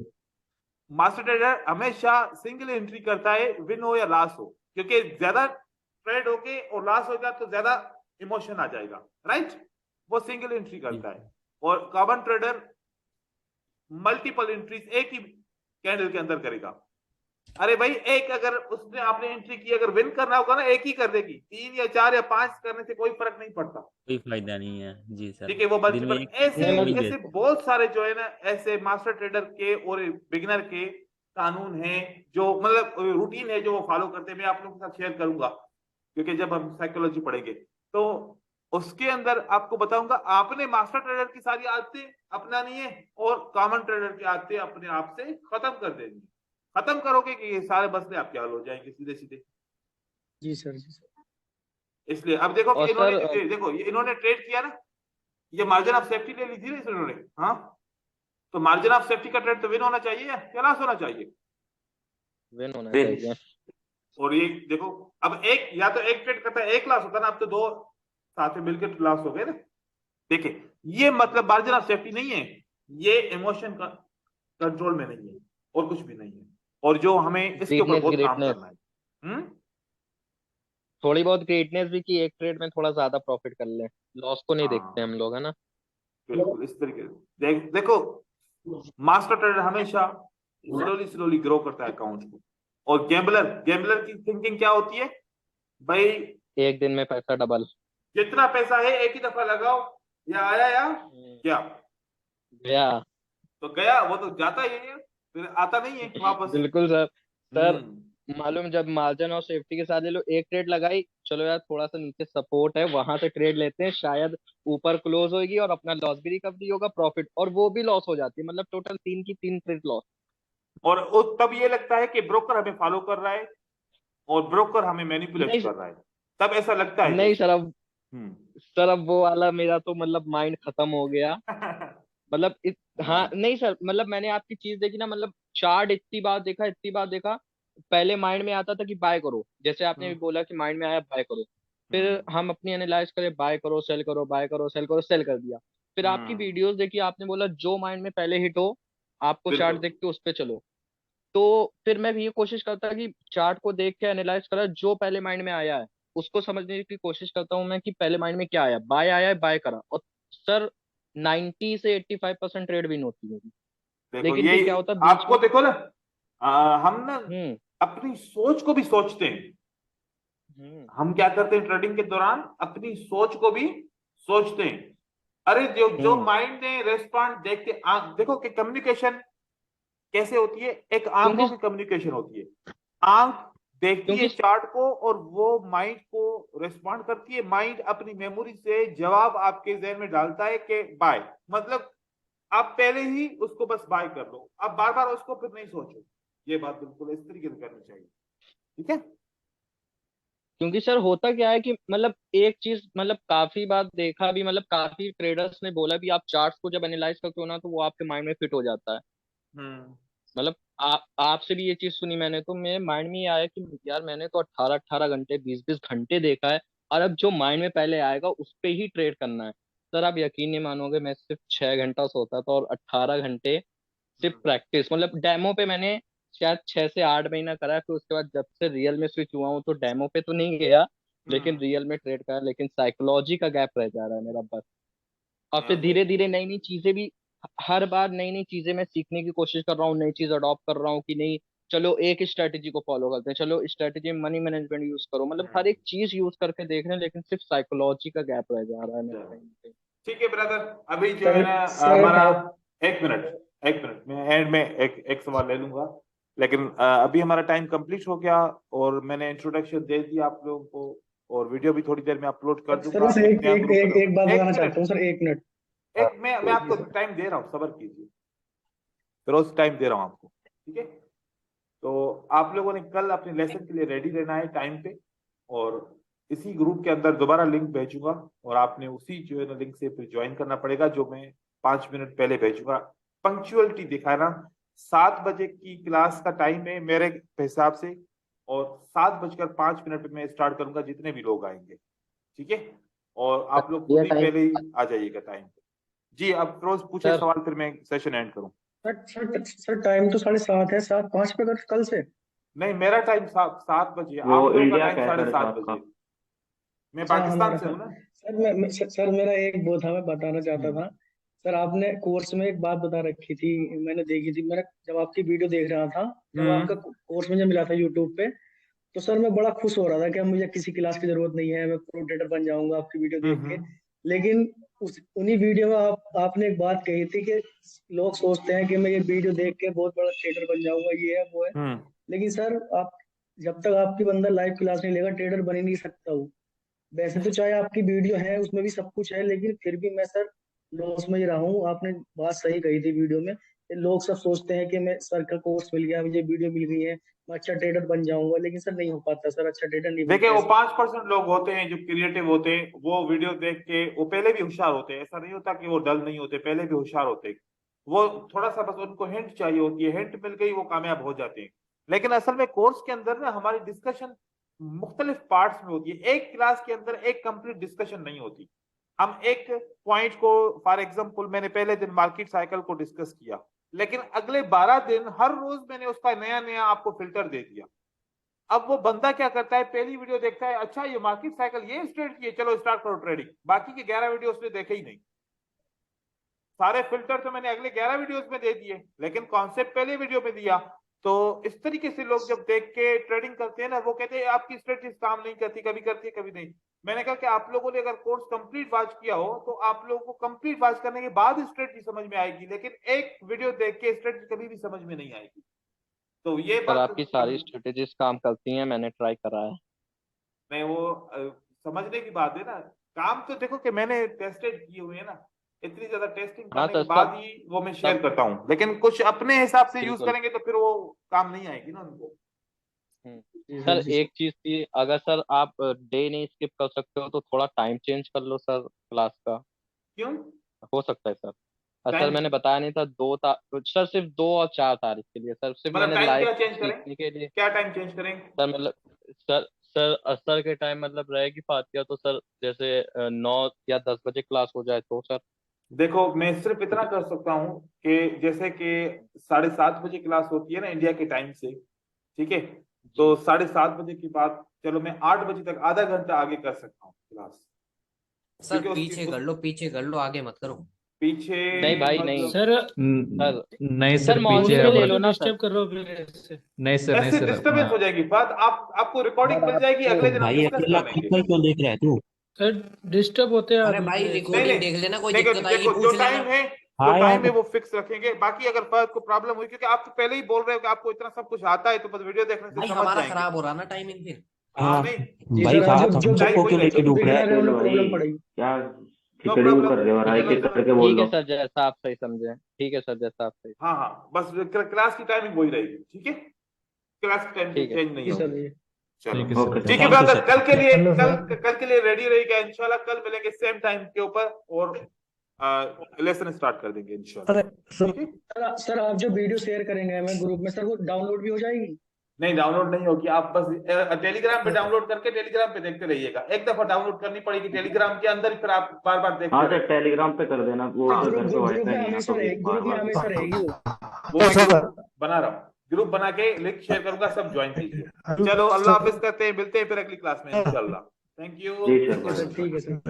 Master trader हमेशा सिंगल एंट्री करता है, विन हो या लॉस हो, क्योंकि ज्यादा ट्रेड होके और लॉस होगा तो ज्यादा इमोशन आ जाएगा, राइट। वो सिंगल एंट्री करता है। और कॉमन ट्रेडर मल्टीपल एंट्रीज एक ही कैंडल के अंदर करेगा। अरे भाई, एक अगर उसने आपने एंट्री की, अगर विन करना होगा ना, एक ही कर देगी, 3 या 4 या 5 करने से कोई फर्क नहीं पड़ता, कोई फायदा नहीं है जी सर। ठीक है। वो दिन में मल्टीपल एक ऐसे नहीं वही ऐसे बेस्ट। बहुत सारे जो है ना, ऐसे मास्टर ट्रेडर के और बिगिनर के कानून हैं, जो मतलब रूटीन है, जो वो फॉलो करते हैं। मैं आप लोगों के साथ शेयर करूंगा, क्योंकि जब हम साइकोलॉजी पढ़ेंगे तो उसके अंदर आपको बताऊंगा। आपने मास्टर ट्रेडर की सारी आदतें अपनानी है और कॉमन ट्रेडर की आदतें अपने आप से खत्म कर देनी। खत्म करोगे कि ये सारे मसले आपके हल हो जाएंगे सीधे सीधे। जी सर, जी सर। इसलिए अब देखो कि और इन्होंने सर देखो ये इन्होंने ट्रेड किया ना, ये मार्जिन ऑफ सेफ्टी ले ली थी ना इन्होंने। हाँ, तो मार्जिन ऑफ सेफ्टी का ट्रेड तो विन होना चाहिए या लॉस होना चाहिए, विन होना विन। चाहिए। और ये देखो, अब एक या तो एक ट्रेड करता है एक लॉस होता ना, अब तो दो साथ में मिलकर लॉस हो गए ना। देखिए, ये मतलब मार्जिन ऑफ सेफ्टी नहीं है, ये इमोशन का कंट्रोल में नहीं है और कुछ भी नहीं है, और जो हमें इसके ऊपर ग्रेटनेस बहुत काम ग्रेटनेस करना है। थोड़ी बहुत ग्रेटनेस भी कि एक ट्रेड में थोड़ा ज्यादा प्रॉफिट कर ले, लॉस को नहीं देखते हम हाँ, लोग, है ना। बिल्कुल इस तरीके से देखो, मास्टर ट्रेडर हमेशा स्लोली स्लोली ग्रो करता है अकाउंट को। और गैम्बलर की थिंकिंग क्या होती है भाई, एक दिन में पैसा डबल। जितना पैसा है एक ही दफा लगाओ, या आया या क्या, गया। तो गया, वो तो जाता ही है, फिर आता नहीं है वापस। बिल्कुल सर। सर हम्म। मालूम, जब मार्जिन और सेफ्टी के साथ ये लोग एक ट्रेड लगाई, चलो यार थोड़ा सा नीचे सपोर्ट है वहां से ट्रेड लेते हैं, शायद ऊपर क्लोज होगी और अपना लॉस भी रिकवरी होगा, प्रॉफिट और वो भी लॉस हो जाती है, मतलब टोटल 3 ट्रेड लॉस। और तब ये लगता है कि ब्रोकर हमें फॉलो कर रहा है और ब्रोकर हमें मैनिपुलेट नहीं कर रहा है, तब ऐसा लगता है नहीं कुछ। सर, अब हम्म। सर अब वो वाला मेरा तो मतलब माइंड खत्म हो गया। मतलब हाँ नहीं सर, मतलब मैंने आपकी चीज देखी ना, मतलब चार्ट इतनी बार देखा, पहले माइंड में आता था कि बाय करो, जैसे आपने भी बोला कि माइंड में आया बाय करो, फिर हम अपनी एनालाइज करें, बाय करो सेल करो, बाय करो सेल करो, सेल कर दिया। फिर आपकी वीडियोस देखी, आपने बोला जो माइंड में पहले हिट हो आपको चार्ट बिल्कुल। देख के उस पे चलो। तो फिर मैं भी ये कोशिश करता कि चार्ट को देख के एनालाइज करा, जो पहले माइंड में आया है उसको समझने की कोशिश करता हूँ मैं कि पहले माइंड में क्या आया, बाय आया है बाय करा, और सर 90 से 85% ट्रेड विन होती है। देखो लेकिन फिर यही क्या होता है बीच आपको में। देखो ना, हम ना हम्म अपनी सोच को भी सोचते हैं। हम क्या करते हैं ट्रेडिंग के दौरान, अपनी सोच को भी सोचते हैं। अरे जो जो हम्म माइंड ने रेस्पॉन्ड देखते देखो कि कम्युनिकेशन कैसे होती है, एक आंखों क्योंकि की कम्युनिकेशन होती है। आंख देखती है क्योंकि चार्ट को और वो माइंड को रेस्पॉन्ड करती है। माइंड अपनी मेमोरी से जवाब आपके जहन में डालता है कि बाय, मतलब आप पहले ही उसको बस बाय कर लो, आप बार बार उसको फिर नहीं सोचो। ये बात बिल्कुल इस तरीके से करनी चाहिए, ठीक है। क्योंकि सर होता क्या है कि मतलब एक चीज मतलब काफी बार देखा भी, मतलब काफी ट्रेडर्स ने बोला भी, आप चार्ट्स को जब एनालाइज करते हो ना तो वो आपके माइंड में फिट हो जाता है। हम्म मतलब आपसे भी ये चीज सुनी मैंने, तो मेरे माइंड में ये आया कि यार मैंने तो 18-18 घंटे 20-20 घंटे देखा है, और अब जो माइंड में पहले आएगा उस पे ही ट्रेड करना है। सर आप यकीन नहीं मानोगे, मैं सिर्फ 6 घंटा सोता था और 18 घंटे सिर्फ प्रैक्टिस, मतलब डेमो पे मैंने शायद 6 से 8 महीना करा है। फिर उसके बाद जब से रियल में स्विच हुआ हूँ तो डेमो पे तो नहीं गया, लेकिन रियल में ट्रेड करा, लेकिन साइकोलॉजी का गैप रह जा रहा है मेरा बस। और फिर धीरे धीरे नई नई चीजें भी, हर बार नई नई चीजें मैं सीखने की कोशिश कर रहा हूँ, नई चीज अडॉप्ट कर रहा हूँ कि नहीं चलो एक स्ट्रेटेजी को फॉलो करते हैं, चलो स्ट्रेटेजी में मनी मैनेजमेंट यूज करो, मतलब हर एक चीज यूज करके देख रहे हैं, लेकिन सिर्फ साइकोलॉजी का गैप रह जा रहा है मेरा कहीं ना कहीं। ठीक है ब्रदर, अभी जो सर है ना सर हमारा आप 1 मिनट मैं एंड में एक सवाल ले लूंगा, लेकिन अभी हमारा टाइम कंप्लीट हो गया और मैंने इंट्रोडक्शन दे दिया आप लोगों को, और वीडियो भी थोड़ी देर में अपलोड कर सर दूंगा। बस एक एक नया एक ग्रुप एक, एक बात एक बताना चाहता मिनट हूँ सर, 1 मिनट। एक मैं आपको टाइम दे रहा हूँ, सब्र कीजिए, फिरोज टाइम दे रहा हूँ आपको, ठीक है। तो आप लोगों ने कल अपने लेसन के लिए रेडी रहना है टाइम पे, और इसी ग्रुप के अंदर दोबारा लिंक भेजूंगा और आपने उसी जो है ना लिंक से फिर ज्वाइन करना पड़ेगा, जो मैं 5 मिनट पहले भेजूंगा। पंक्चुअलिटी दिखाना, 7 बजे की क्लास का टाइम है मेरे हिसाब से, और 7:05 पे मैं स्टार्ट करूंगा जितने भी लोग आएंगे, ठीक है। और आप लोग खुद ये ही टाइम पहले ही आ जाइएगा टाइम पे। जी अब फिरोज पूछे सर सवाल, फिर मैं सेशन एंड करूँ। सर टाइम तो 7:30 है, 7:05 पे कल से। नहीं, मेरा टाइम 7 बजे है, वो आप लोगों का इंडिया टाइम का है 7:30 7:30 बजे का। है। मैं अच्छा पाकिस्तान हमारा से सर, हूँ ना। सर मेरा एक वो था, मैं बताना चाहता हम्म था। सर आपने कोर्स में एक बात बता रखी थी, मैंने देखी थी, मैंने जब आपकी वीडियो देख रहा था, जब आपका हम्म कोर्स मुझे मिला था यूट्यूब पे, तो सर मैं बड़ा खुश हो रहा था कि अब मुझे किसी क्लास की जरूरत नहीं है, मैं प्रो ट्रेडर बन जाऊंगा आपकी वीडियो देख के। हम्म लेकिन उस उन्हीं वीडियो में आपने एक बात कही थी कि लोग सोचते हैं कि मैं ये वीडियो देख के बहुत बड़ा ट्रेडर बन जाऊंगा, ये है वो है। हम्म लेकिन सर आप, जब तक आपकी बंदा लाइव क्लास नहीं लेगा ट्रेडर बन ही नहीं सकता हूँ। वैसे तो चाहे आपकी वीडियो है उसमें भी सब कुछ है, लेकिन फिर भी मैं सर लॉस में ही रहा हूँ। आपने बात सही कही थी वीडियो में, कि लोग सब सोचते हैं कि मैं सर का कोर्स मिल गया, मुझे वीडियो मिल गई है, मैं अच्छा ट्रेडर बन जाऊंगा, लेकिन सर नहीं हो पाता सर, अच्छा ट्रेडर नहीं देखिए, बनता वो ऐसे। 5% लोग होते हैं जो क्रिएटिव होते हैं, वो वीडियो देख के वो पहले भी होशियार होते हैं, ऐसा नहीं होता कि वो डल नहीं होते, पहले भी होशियार होते हैं। वो थोड़ा सा बस उनको हिंट चाहिए होती है, हिंट मिल गई वो कामयाब हो जाते हैं। लेकिन असल में कोर्स के अंदर ना हमारी डिस्कशन मुख्तलिफ पार्ट्स में होती है, एक क्लास के अंदर एक कंप्लीट डिस्कशन नहीं होती। हम एक पॉइंट को, फॉर एग्जाम्पल मैंने पहले दिन मार्केट साइकिल को डिस्कस किया, लेकिन अगले 12 दिन हर रोज मैंने उसका नया नया आपको फिल्टर दे दिया। अब वो बंदा क्या करता है, पहली वीडियो देखता है, अच्छा ये मार्केट साइकिल ये स्ट्रेटजी है, चलो स्टार्ट करो ट्रेडिंग, बाकी के 11 वीडियो उसने देखे ही नहीं। सारे फिल्टर तो मैंने अगले 11 वीडियोस में दे दिए, लेकिन कॉन्सेप्ट पहले वीडियो में दिया। तो इस तरीके से लोग जब देख के ट्रेडिंग करते हैं ना, वो कहते हैं आपकी स्ट्रेटजी काम नहीं करती, कभी करती है कभी नहीं। मैंने कहा कि आप लोगों ने अगर कोर्स कंप्लीट वॉच किया हो तो आप लोगों को कंप्लीट वॉच करने के बाद स्ट्रेटजी समझ में आएगी, लेकिन एक वीडियो देख के स्ट्रेटजी कभी भी समझ में नहीं आएगी। तो ये सर बात आपकी सारी स्ट्रेटेजीज काम करती हैं, मैंने ट्राई करा है। नहीं, वो समझने की बात है ना। काम तो देखो कि मैंने टेस्टेड किए हुए हैं ना, इतनी ज्यादा टेस्टिंग हाँ करने के सर बाद सब ही वो मैं शेयर सब करता हूँ, लेकिन कुछ अपने हिसाब से यूज बिल्कुल। करेंगे तो फिर वो काम नहीं आएगी ना उनको। जी सर सर जी एक चीज थी, अगर सर आप डे नहीं स्किप कर सकते हो तो थोड़ा टाइम चेंज कर लो सर क्लास का, क्यों हो सकता है सर। सर टाइम, मैंने बताया नहीं था, सर सिर्फ 2 और 4 तारीख के लिए सर, सिर्फ मतलब मैंने टाइम लाइव क्या चेंज करें, सीखने के लिए। क्या टाइम चेंज करें? सर मतलब सर सर असर के टाइम मतलब रहेगी फातिया, तो सर जैसे 9 या 10 बजे क्लास हो जाए तो सर। देखो मैं सिर्फ इतना कर सकता हूँ कि जैसे कि 7:30 बजे क्लास होती है ना इंडिया के टाइम से, ठीक है। तो जी 7:30 बजे के बाद चलो मैं 8 बजे तक आधा घंटा आगे कर सकता हूँ क्लास, सर क्योंकि उसकी पीछे कर लो, पीछे कर लो, आगे मत करो। पीछे नहीं भाई नहीं मतलब सर सर। नहीं सर सर, पीछे मॉर्निंग में ले हमारा, लो ना सर। डिस्टर्ब कर रहे हो फिर ऐसे। नहीं सर, नहीं ऐसे सर, डिस्टरबेंस हो जाएगी बात, आपको रिकॉर्डिंग सर मिल जाएगी, आपको अगले दिन हम भाई डिस्कस अकेला कर लेंगे। फुटबॉल क्यों देख रहा है तू? सर डिस्टर्ब होते हैं अरे आदमी भाई फिर ऐसे। नहीं रिकॉर्डिंग नहीं, देख लेना, कोई देखो दिक्कत आएगी देखो पूछ लेना। जो हाँ टाइम है यार, वो फिक्स रखेंगे, बाकी अगर फर्क को प्रॉब्लम हुई, क्योंकि आप तो पहले ही बोल रहे हो कि आपको इतना सब कुछ आता है, तो बस वीडियो देखने से भाई समझ हमारा जाएंगे। खराब हो रहा ना टाइमिंग फिर। हाँ हाँ नहीं, जी भाई सर, हाँ, साहब हम जो सबको टाइम वही क्यों लेके रहेगा, जो डूब रहा है? बिगनर है चलो उन्हें भाई, प्रॉब्लम पड़ेगी। क्या नो खिचड़ी वो प्रॉब्लम, कर रहे हो, और एक चलो एक चलो। करके बोल ठीक है दो। सर, जैसा आप सही समझे, ठीक है सर जैसा आप सही। हाँ हाँ, बस क्लास की टाइमिंग वही रहेगी, ठीक है, क्लास की टाइम ठीक है चेंज नहीं जी सर होगी। जी। चलो ठीक है सर, ठीक है थैंक यू ब्रदर, सर। कल के लिए हेलो सर। कल के लिए रेडी रहिएगा इंशाल्लाह। कल मिलेंगे सेम टाइम के ऊपर और लेसन स्टार्ट कर देंगे इंशाल्लाह। सर ठीक है? सर आप जो वीडियो शेयर करेंगे हमें ग्रुप में, सर वो डाउनलोड भी हो जाएगी? नहीं, डाउनलोड नहीं होगी, आप बस टेलीग्राम पे डाउनलोड करके टेलीग्राम पे देखते रहिएगा। एक दफा डाउनलोड करनी पड़ेगी टेलीग्राम के अंदर, फिर आप बार बार देखते हाँ सर, रहिए। टेलीग्राम पे कर देना, वो हाँ, घर पे ग्रुप वाईफाई में नहीं है हमेशा तो रहेगी, बार ग्रुप में बार हमेशा रहेगी वो। वो मैं ग्रुप बना रहा हूँ, ग्रुप बना के लिंक शेयर करूंगा, सब ज्वाइन कीजिए। चलो अल्लाह हाफिज करते हैं, मिलते हैं फिर अगली क्लास में इंशाल्लाह। Thank you. जी ठीक है सर। सर, ठीक है सर।